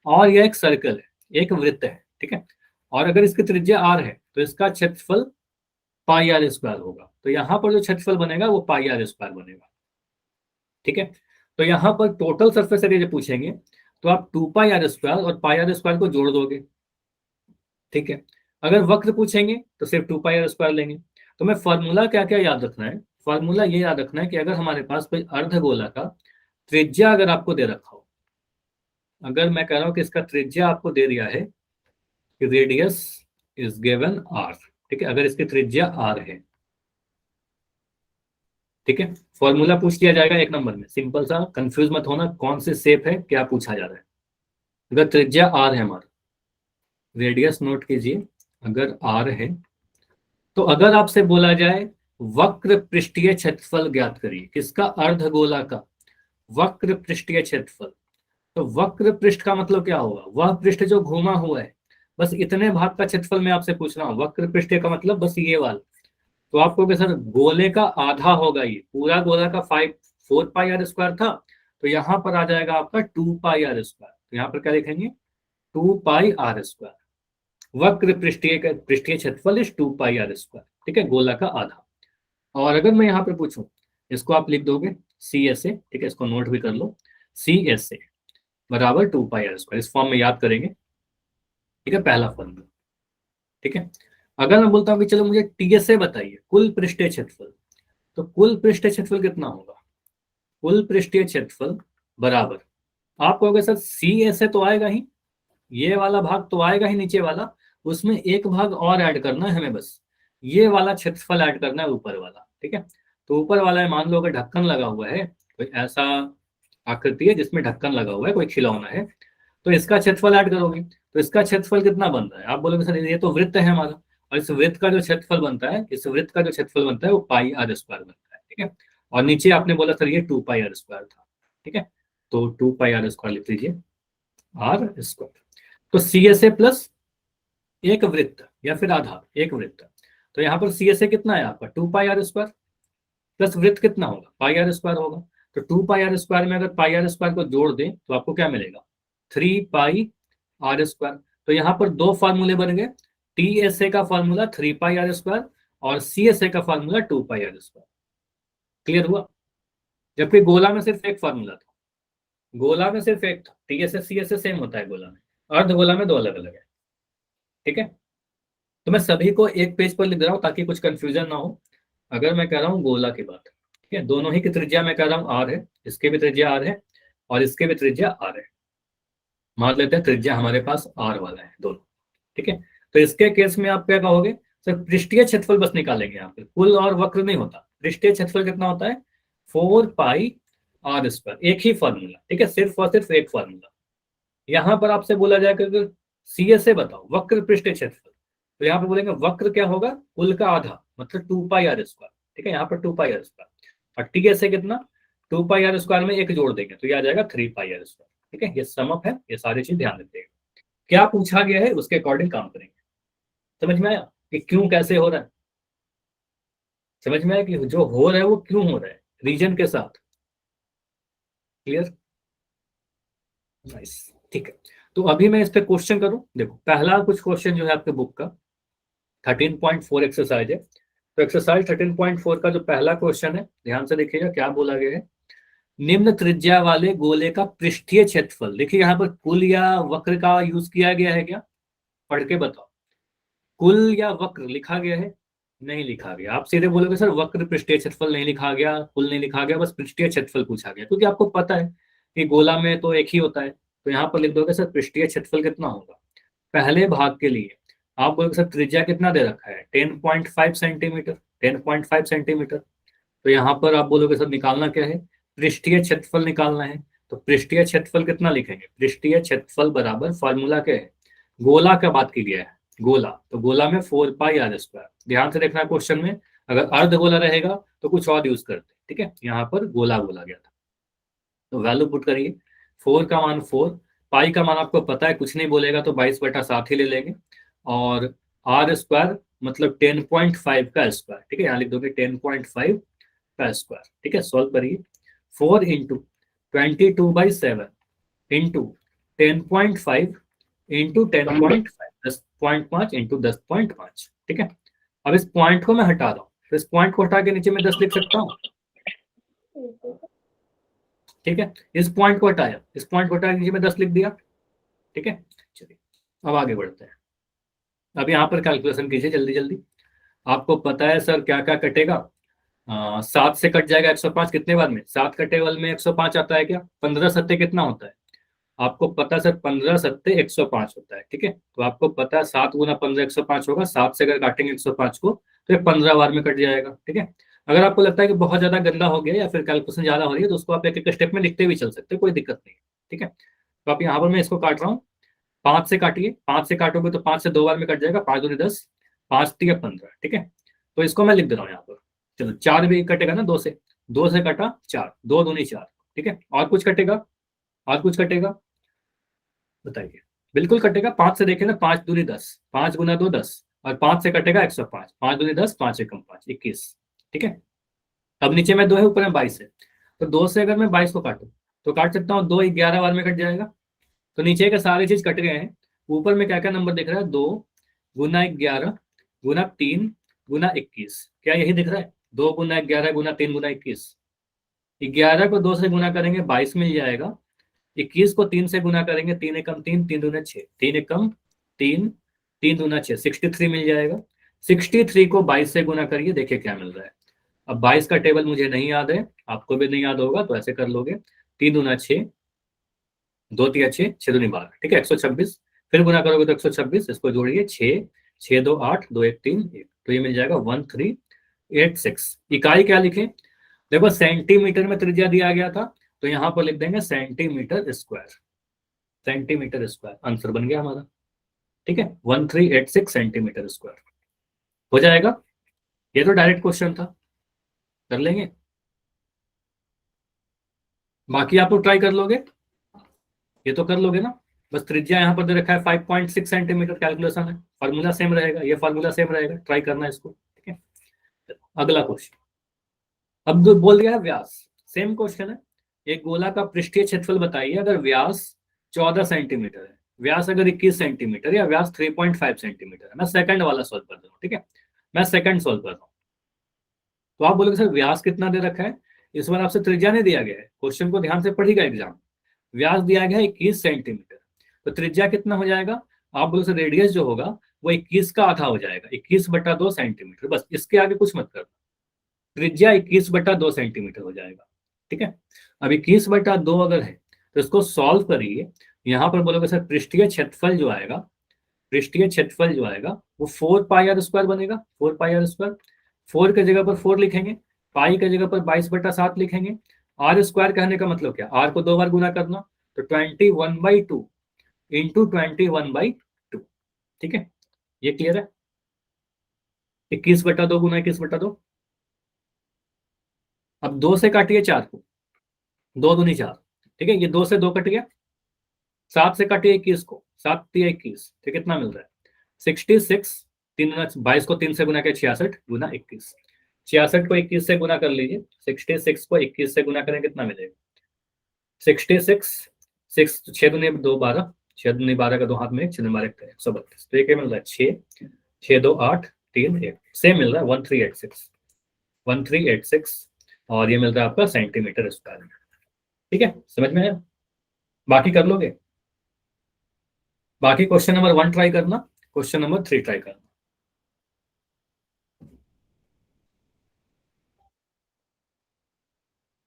और यह एक सर्कल है, एक वृत्त है। ठीक है, और अगर इसकी त्रिज्या r है तो इसका क्षेत्रफल πr² होगा, तो यहाँ पर जो क्षेत्रफल बनेगा वो πr² बनेगा। ठीक है, तो यहाँ पर टोटल सरफेस एरिया जो पूछेंगे तो आप 2πr² और πr² को जोड़ दोगे। ठीक है, अगर वक्र पूछेंगे तो सिर्फ 2πr² लेंगे। तो मैं फॉर्मूला क्या क्या याद रखना है, फॉर्मूला ये याद रखना है कि अगर हमारे पास कोई अर्धगोला का त्रिज्या अगर आपको दे रखा हो, अगर मैं कह रहा हूं कि इसका त्रिज्या आपको दे दिया है कि रेडियस इज गिवन r। ठीक है, अगर इसकी त्रिज्या r है, ठीक है, फॉर्मूला पूछ लिया जाएगा 1 नंबर में, सिंपल सा, कंफ्यूज मत होना कौन से शेप है क्या पूछा जा रहा है। अगर त्रिज्या r है हमारा, रेडियस नोट कीजिए, अगर r है तो अगर आपसे बोला जाए वक्र पृष्ठीय क्षेत्रफल ज्ञात करिए, किसका, अर्धगोला का वक्र पृष्ठीय क्षेत्रफल, तो वक्र पृष्ठ का मतलब क्या होगा, वह पृष्ठ जो घूमा हुआ है, बस इतने भाग का क्षेत्रफल मैं आपसे पूछ रहा हूँ। वक्र पृष्ठीय का मतलब बस ये वाला, तो आपको क्या सर गोले का आधा होगा, ये पूरा गोला का 4πr² था, तो यहाँ पर आ जाएगा आपका 2πr²। तो यहाँ पर क्या लिखेंगे 2πr²। वक्र पृष्ठीय क्षेत्रफल इज 2πr²। ठीक है, गोला का आधा। और अगर मैं यहाँ पे पूछूं, इसको आप लिख दोगे CSA। ठीक है, इसको नोट भी कर लो, CSA बराबर 2πr², इस फॉर्म में याद करेंगे। ठीक है, पहला फॉर्मूला। ठीक है, अगर मैं बोलता हूँ कि चलो मुझे TSA बताइए, कुल पृष्ठीय क्षेत्रफल, तो कुल पृष्ठीय क्षेत्रफल कितना होगा, कुल पृष्ठीय क्षेत्रफल बराबर, आप कहोगे सर CSA तो आएगा ही, ये वाला भाग तो आएगा ही नीचे वाला, उसमें एक भाग और ऐड करना है हमें, बस ये वाला क्षेत्रफल ऐड करना है ऊपर वाला। ठीक है, तो ऊपर वाला है, मान लो अगर ढक्कन लगा हुआ है, कोई ऐसा आकृति है जिसमें ढक्कन लगा हुआ है, कोई खिलौना है, तो इसका क्षेत्रफल ऐड करोगे तो इसका क्षेत्रफल कितना बन रहा है, आप बोलोगे सर ये तो वृत्त है हमारा, और इस वृत्त का जो क्षेत्रफल बनता है, इस वृत्त का जो क्षेत्रफल बनता है वो πr² बनता है। ठीक है, और नीचे आपने बोला सर ये 2πr² था। ठीक है, तो 2πr² लिख लीजिए, r²। तो CSA प्लस एक वृत्त या फिर आधा एक वृत्त, तो यहाँ पर CSA कितना है आपका 2πr² प्लस वृत्त कितना होगा πr² होगा, तो 2πr² में अगर πr² को जोड़ दें तो आपको क्या मिलेगा 3πr²। तो यहाँ पर 2 फार्मूले बन गए, TSA का फार्मूला 3πr² और CSA का फार्मूला 2πr²। क्लियर हुआ, जबकि गोला में सिर्फ एक फार्मूला था, गोला में सिर्फ एक था, TSA CSA सेम होता है गोला में, अर्धगोला में 2 अलग अलग है। ठीक है, तो मैं सभी को एक पेज पर लिख रहा हूं ताकि कुछ कंफ्यूजन ना हो। अगर मैं कह रहा हूँ गोला की बात, ठीक है, दोनों ही की त्रिज्या मैं कह रहा हूँ r है, इसके भी त्रिज्या r है और इसके भी त्रिज्या r है, मान लेते हैं त्रिज्या हमारे पास r वाला है दोनों। ठीक है, तो इसके केस में आप क्या कहोगे सर, पृष्ठीय क्षेत्रफल बस निकालेंगे यहाँ पे, कुल और वक्र नहीं होता, पृष्ठीय क्षेत्रफल कितना होता है 4πr², एक ही फॉर्मूला। ठीक है, सिर्फ और सिर्फ एक फॉर्मूला। यहाँ पर आपसे बोला जाएगा कि CSA बताओ वक्र पृष्ठीय क्षेत्रफल, तो यहाँ पे बोलेंगे वक्र क्या होगा, कुल का आधा मतलब 2πr²। ठीक है, यहाँ पर 2πr², और TSA कितना 2πr² में एक जोड़ देंगे तो ये आ जाएगा 3πr²। ठीक है, ये सम अप है, ये सारी चीज ध्यान रखिएगा। क्या पूछा गया है उसके अकॉर्डिंग काम करेंगे। समझ में आया कि क्यों कैसे हो रहा है? समझ में आया कि जो हो रहा है वो क्यों हो रहा है, रीजन के साथ। क्लियर? नाइस। ठीक है, तो अभी मैं इस पे क्वेश्चन करूं। देखो पहला कुछ क्वेश्चन जो है आपके बुक का 13.4 एक्सरसाइज है। तो एक्सरसाइज 13.4 का जो पहला क्वेश्चन है, ध्यान से देखिएगा क्या बोला गया है। निम्न त्रिज्या वाले गोले का पृष्ठीय क्षेत्रफल, देखिए यहाँ पर कुल या वक्र का यूज किया गया है क्या? पढ़ के बताओ। कुल या वक्र लिखा गया है? नहीं लिखा गया। आप सीधे बोलोगे सर वक्र पृष्ठीय क्षेत्रफल नहीं लिखा गया, कुल नहीं लिखा गया, बस पृष्ठीय क्षेत्रफल पूछा गया, क्योंकि आपको पता है कि गोला में तो एक ही होता है। तो यहाँ पर लिख दोगे सर पृष्ठीय क्षेत्रफल कितना होगा। पहले भाग के लिए आप बोलोगे सर त्रिज्या कितना दे रखा है, 10.5 सेंटीमीटर, 10.5 सेंटीमीटर। तो यहाँ पर आप बोलोगे सर निकालना क्या है, पृष्ठीय क्षेत्रफल निकालना है। तो पृष्ठीय क्षेत्रफल कितना लिखेंगे, पृष्ठीय क्षेत्रफल बराबर, फॉर्मूला क्या है, गोला का बात की गया है, गोला, तो गोला में 4πr²। ध्यान से देखना क्वेश्चन में, अगर अर्ध गोला रहेगा तो कुछ और यूज करते, ठीक है, यहाँ पर गोला बोला गया था। तो वैल्यू पुट करिए, 4 का मान 4, पाई का मान आपको पता है, कुछ नहीं बोलेगा तो 22/7 ही ले लेंगे, और r² मतलब 10.5 का स्क्वायर, ठीक है, यहाँ लिख दोगे 10.5 का स्क्वायर, ठीक है। सॉल्व करिए, 4 इंटू 22/7 इंटू 10.5 इंटू 10.5, 10.5 इंटू 10.5, ठीक है। अब इस पॉइंट को मैं हटा रहा हूँ, तो इस पॉइंट को हटा के नीचे में 10 लिख सकता हूँ, ठीक है। इस पॉइंट को हटाया, इस पॉइंट को हटा के नीचे में 10 लिख दिया, ठीक है। चलिए अब आगे बढ़ते हैं। अब यहाँ पर कैलकुलेशन कीजिए जल्दी जल्दी। आपको पता है सर क्या क्या कटेगा, 7 से कट जाएगा 105 कितने बार में, 7 का टेबल में 105 आता है क्या, 15 सत्ते कितना होता है, आपको पता है सर 15 सत्ते 105 होता है, ठीक है। तो आपको पता है 7 गुना 15 105 होगा, 7 से अगर काटेंगे 105 को तो ये 15 बार में कट जाएगा, ठीक है। अगर आपको लगता है कि बहुत ज्यादा गंदा हो गया या फिर कैलकुलेशन ज्यादा हो रही है तो उसको आप एक एक स्टेप में लिखते भी चल सकते हैं, कोई दिक्कत नहीं है, ठीक है। तो आप यहाँ पर मैं इसको काट रहा हूँ, 5 से काटिए, 5 से काटोगे तो 5 से 2 बार में कट जाएगा, 5 दूनी 10, 5 3 15, ठीक है। तो इसको मैं लिख दे रहा हूँ यहाँ पर। चलो 4 भी कटेगा ना 2 से, 2 से कटा 4, 2 दूनी 4, ठीक है। और कुछ कटेगा, और कुछ कटेगा, बताइए। बिल्कुल कटेगा, 5 से देखें ना, 5 दूनी 10, 5 गुना 2 10, और 5 से कटेगा 105, 5 दूनी 10, 5 एकम 5 21, ठीक है। अब नीचे में 2 है, ऊपर में 22 है, तो 2 से अगर मैं 22 को काटूं तो काट सकता हूँ, 2 11 बार में कट जाएगा। तो नीचे के सारे चीज कट गए हैं, ऊपर में क्या क्या नंबर दिख रहा है, 2 गुना 11 गुना 3 गुना 21, क्या यही दिख रहा है, 2 गुना 11 गुना 3 गुना 21। 11 को 2 से गुना करेंगे 22 मिल जाएगा, 21 को 3 से गुना करेंगे, 3 एकम 3, 3 दूना 6, 3 एकम 3, 3 दूना 6, 63 मिल जाएगा। 63 को 22 से गुना करिए, देखिए क्या मिल रहा है। अब 22 का टेबल मुझे नहीं याद है, आपको भी नहीं याद होगा, तो ऐसे कर लोगे, 3 दूना 6, 2 तिया 6, 6 दूनी 12, ठीक है, 126, फिर गुना करोगे तो 126, इसको जोड़िए 6, 6 2 8, 2 1 3 1, तो ये मिल जाएगा 1386। इकाई क्या लिखें, देखो सेंटीमीटर में त्रिज्या दिया गया था, तो यहाँ पर लिख देंगे centimetre square, centimetre square, answer बन गया हमारा, ठीक है, 1386 सेंटीमीटर स्क्वायर हो जाएगा। ये तो डायरेक्ट क्वेश्चन था, कर लेंगे, बाकी आप लोग ट्राई कर लोगे, ये तो कर लोगे ना। बस त्रिज्या यहाँ पर दे रखा है 5.6 सेंटीमीटर, कैलकुलेशन है, फार्मूला सेम रहेगा, ये फार्मूला सेम रहेगा, ट्राई करना है इसको, ठीक है। अगला क्वेश्चन, अब जो बोल दिया है व्यास, सेम क्वेश्चन है, एक गोला का पृष्ठीय क्षेत्रफल बताइए अगर व्यास 14 सेंटीमीटर है, व्यास अगर 21 सेंटीमीटर, या व्यास 3.5 सेंटीमीटर है। मैं सेकंड वाला सॉल्व कर रहा हूँ, ठीक है, मैं सेकंड सॉल्व कर रहा हूँ। तो आप बोलोगे सर व्यास कितना दे रखा है, इस बार आपसे त्रिज्या नहीं दिया गया है, क्वेश्चन को ध्यान से पढ़िएगा एग्जाम। व्यास दिया गया है 21 सेंटीमीटर, तो त्रिज्या कितना हो जाएगा, आप बोलो सर रेडियस जो होगा वो 21 का आधा हो जाएगा, 21/2 सेंटीमीटर, बस इसके आगे कुछ मत करना, त्रिज्या 21/2 सेंटीमीटर हो जाएगा, ठीक है। अब 21/2 अगर है तो इसको सॉल्व करिए, यहाँ पर बोलोगे सर पृष्ठीय क्षेत्रफल जो आएगा, पृष्ठीय क्षेत्रफल जो आएगा वो 4πr² बनेगा, 4πr², 4 की जगह पर 4 लिखेंगे, पाई की जगह पर 22/7 लिखेंगे, r² कहने का मतलब क्या, r को 2 बार गुना करना, तो 21/2 इंटू 21/2, ठीक है। ये क्लियर है, 21/2 गुना 21/2। अब 2 से काटिए 4 को, 2 दूनी 4, ठीक है, ये 2 से 2 कट गया, 7 से काटिए 21 को, 7 3 21, तो कितना मिल रहा है 66, 22 को 3 से गुना के 66 गुना 21, 66 को 21 से गुना कर लीजिए, 66 को 21 से गुना करें कितना मिलेगा 66, 6 6 दूनी 2 12, 6 दूनी 12 का 2 हाथ में 6 12 132, तो ये क्या मिल रहा है 6 6 2 8 3 1, सेम मिल रहा है 1386, 1386, और ये मिल रहा है आपका सेंटीमीटर स्क्वायर में। ठीक है, समझ में आया? बाकी कर लोगे? बाकी क्वेश्चन नंबर 1 ट्राई करना, क्वेश्चन नंबर 3 ट्राई करना।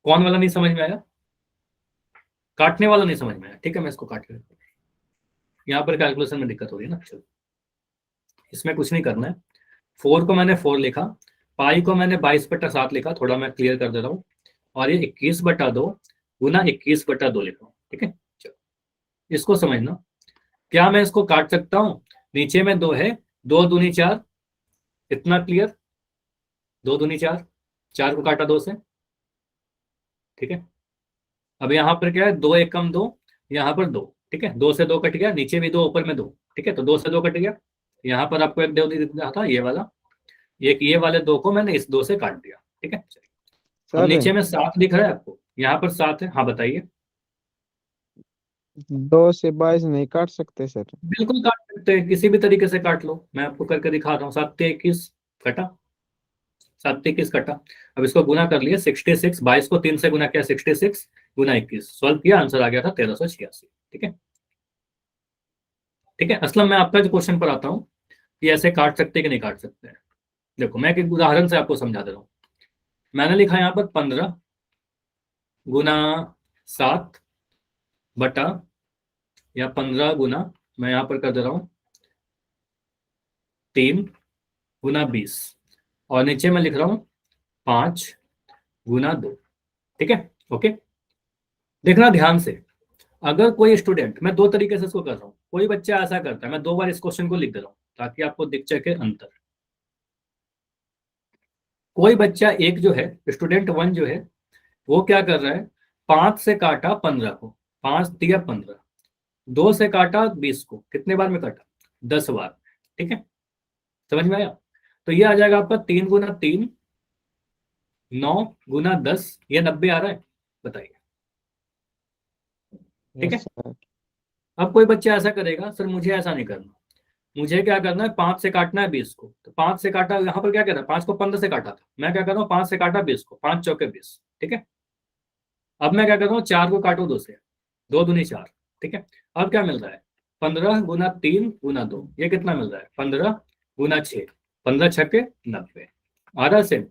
कौन वाला नहीं समझ में आया? काटने वाला नहीं समझ में आया? ठीक है, मैं इसको काट के, यहाँ पर कैलकुलेशन में दिक्कत हो रही है ना। चलो, इसमें कुछ नहीं करना है। 4 को मैंने 4 लिखा, पाई को मैंने 22/7 लिखा, थोड़ा मैं क्लियर कर दे रहा हूँ, और ये 21/2 गुना 21/2 लिखा हूँ। ठीक है, चलो इसको समझना। क्या मैं इसको काट सकता हूँ? नीचे में 2 है, 2 दूनी 4, इतना क्लियर, 2 दूनी 4, 4 को काटा 2 से। ठीक है, अब यहाँ पर क्या है 2 एकम 2, यहाँ पर 2। ठीक है, 2 से 2 कट गया, नीचे भी 2 ऊपर में 2। ठीक है, तो 2 से 2 कट गया, यहाँ पर आपको एक 2 दिख रहा था, ये वाला, एक ये वाले 2 को मैंने इस 2 से काट दिया। ठीक है, अब सर नीचे में 7 दिख रहा है आपको, यहाँ पर 7 है। हाँ बताइए। 2 से 22 नहीं काट सकते सर? बिल्कुल काट सकते हैं, किसी भी तरीके से काट लो, मैं आपको करके दिखा रहा हूँ। 7 से 21 कटा, 7 से 21 कटा, अब इसको गुना कर लिया 66, 22 को 3 से गुना किया 66 गुना 21, सॉल्व किया, आंसर आ गया था 1386। ठीक है, ठीक है। असलम मैं आपका जो क्वेश्चन पर आता हूँ कि ऐसे काट सकते हैं कि नहीं काट सकते हैं। देखो मैं एक उदाहरण से आपको समझा दे रहा हूँ। मैंने लिखा यहाँ पर 15 गुना 7 बटा, या 15 गुना, मैं यहाँ पर कर दे रहा हूँ 3 गुना 20, और नीचे मैं लिख रहा हूँ 5 गुना 2। ठीक है, ओके। देखना ध्यान से, अगर कोई स्टूडेंट, मैं दो तरीके से इसको कर रहा हूँ, कोई बच्चा ऐसा करता है, मैं 2 बार इस क्वेश्चन को लिख दे रहा हूँ ताकि आपको दिख सके अंतर। कोई बच्चा एक जो है, स्टूडेंट 1 जो है, वो क्या कर रहा है, 5 से काटा 15 को, 5 दिया 15, 2 से काटा 20 को, कितने बार में काटा 10 बार। ठीक है, समझ में आया? तो ये आ जाएगा आपका 3 गुना 3 9 गुना 10, ये 90 आ रहा है, बताइए। ठीक यस है, सर। अब कोई बच्चा ऐसा करेगा, सर मुझे ऐसा नहीं करना, मुझे क्या करना है 5 से काटना है 20 को, तो 5 से काटा, यहाँ पर क्या कह रहा है 5 को 15 से काटा था, मैं क्या कर रहा हूँ 5 से काटा 20 को, 5 चौके 20। ठीक है, अब मैं क्या कर रहा हूँ 4 को काटू 2 से, 2 दूनी 4। ठीक है, अब क्या मिल रहा है 15 गुना 3 गुना 2, ये कितना मिल रहा है 15 गुना 6, 15 छक्के 90, आ रहा है सेम।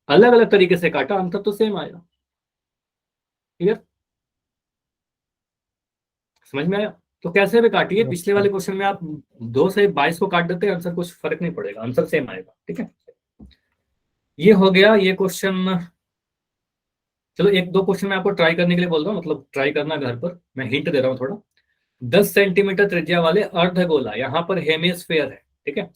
अलग अलग तरीके से काटा, अंतर तो सेम आया। क्लियर, समझ में आया? तो कैसे भी काटिए, यस पिछले सर। वाले क्वेश्चन में आप 2 से 22 को काट देते, आंसर कुछ फर्क नहीं पड़ेगा, आंसर सेम आएगा। ठीक है, ये हो गया ये क्वेश्चन। चलो एक दो क्वेश्चन मैं आपको ट्राई करने के लिए बोल रहा हूँ, मतलब ट्राई करना घर पर, मैं हिंट दे रहा हूँ थोड़ा। 10 सेंटीमीटर त्रिज्या वाले अर्धगोला, यहाँ पर हेमिस्फेयर है। ठीक है,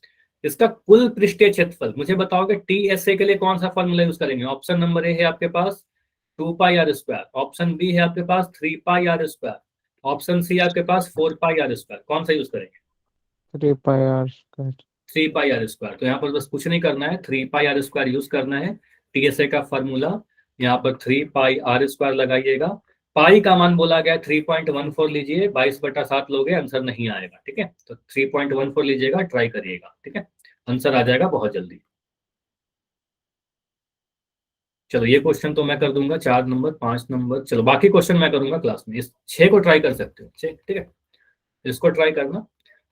इसका कुल पृष्ठीय क्षेत्रफल मुझे बताओगे, टीएसए के लिए कौन सा फॉर्मूला यूज करेंगे? ऑप्शन नंबर ए है आपके पास 2 पाई r², ऑप्शन बी है आपके पास 3 पाई r², ऑप्शन सी आपके पास 4 पाई r², कौन सा यूज करेंगे? 3 पाई r²। 3 पाई r², तो यहाँ पर बस कुछ नहीं करना है, 3 पाई r² यूज करना है। टीएसए का फॉर्मूला, यहाँ पर 3 पाई r² लगाइएगा। पाई का मान बोला गया 3.14 लीजिए, 22/7 लोगे, आंसर नहीं आएगा। ठीक है, तो 3.14 लीजिएगा, ट्राई करिएगा। ठीक है, आंसर आ जाएगा बहुत जल्दी। चलो ये क्वेश्चन तो मैं कर दूंगा, 4 नंबर 5 नंबर, चलो बाकी क्वेश्चन मैं करूंगा क्लास में। इस 6 को ट्राई कर सकते हो, ठीक है, इसको ट्राई करना।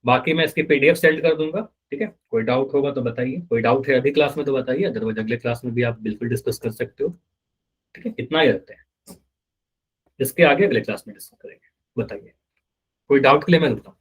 बाकी मैं इसकी पीडीएफ सेंड कर दूंगा। ठीक है, कोई डाउट होगा तो बताइए, कोई डाउट है अभी क्लास में तो बताइए, अदरवाइज अगले क्लास में भी आप बिल्कुल डिस्कस कर सकते हो। ठीक है, इतना ही रखते हैं, इसके आगे अगले क्लास में डिस्कस करेंगे। बताइए, कोई डाउट के लिए मैं रुकता हूँ।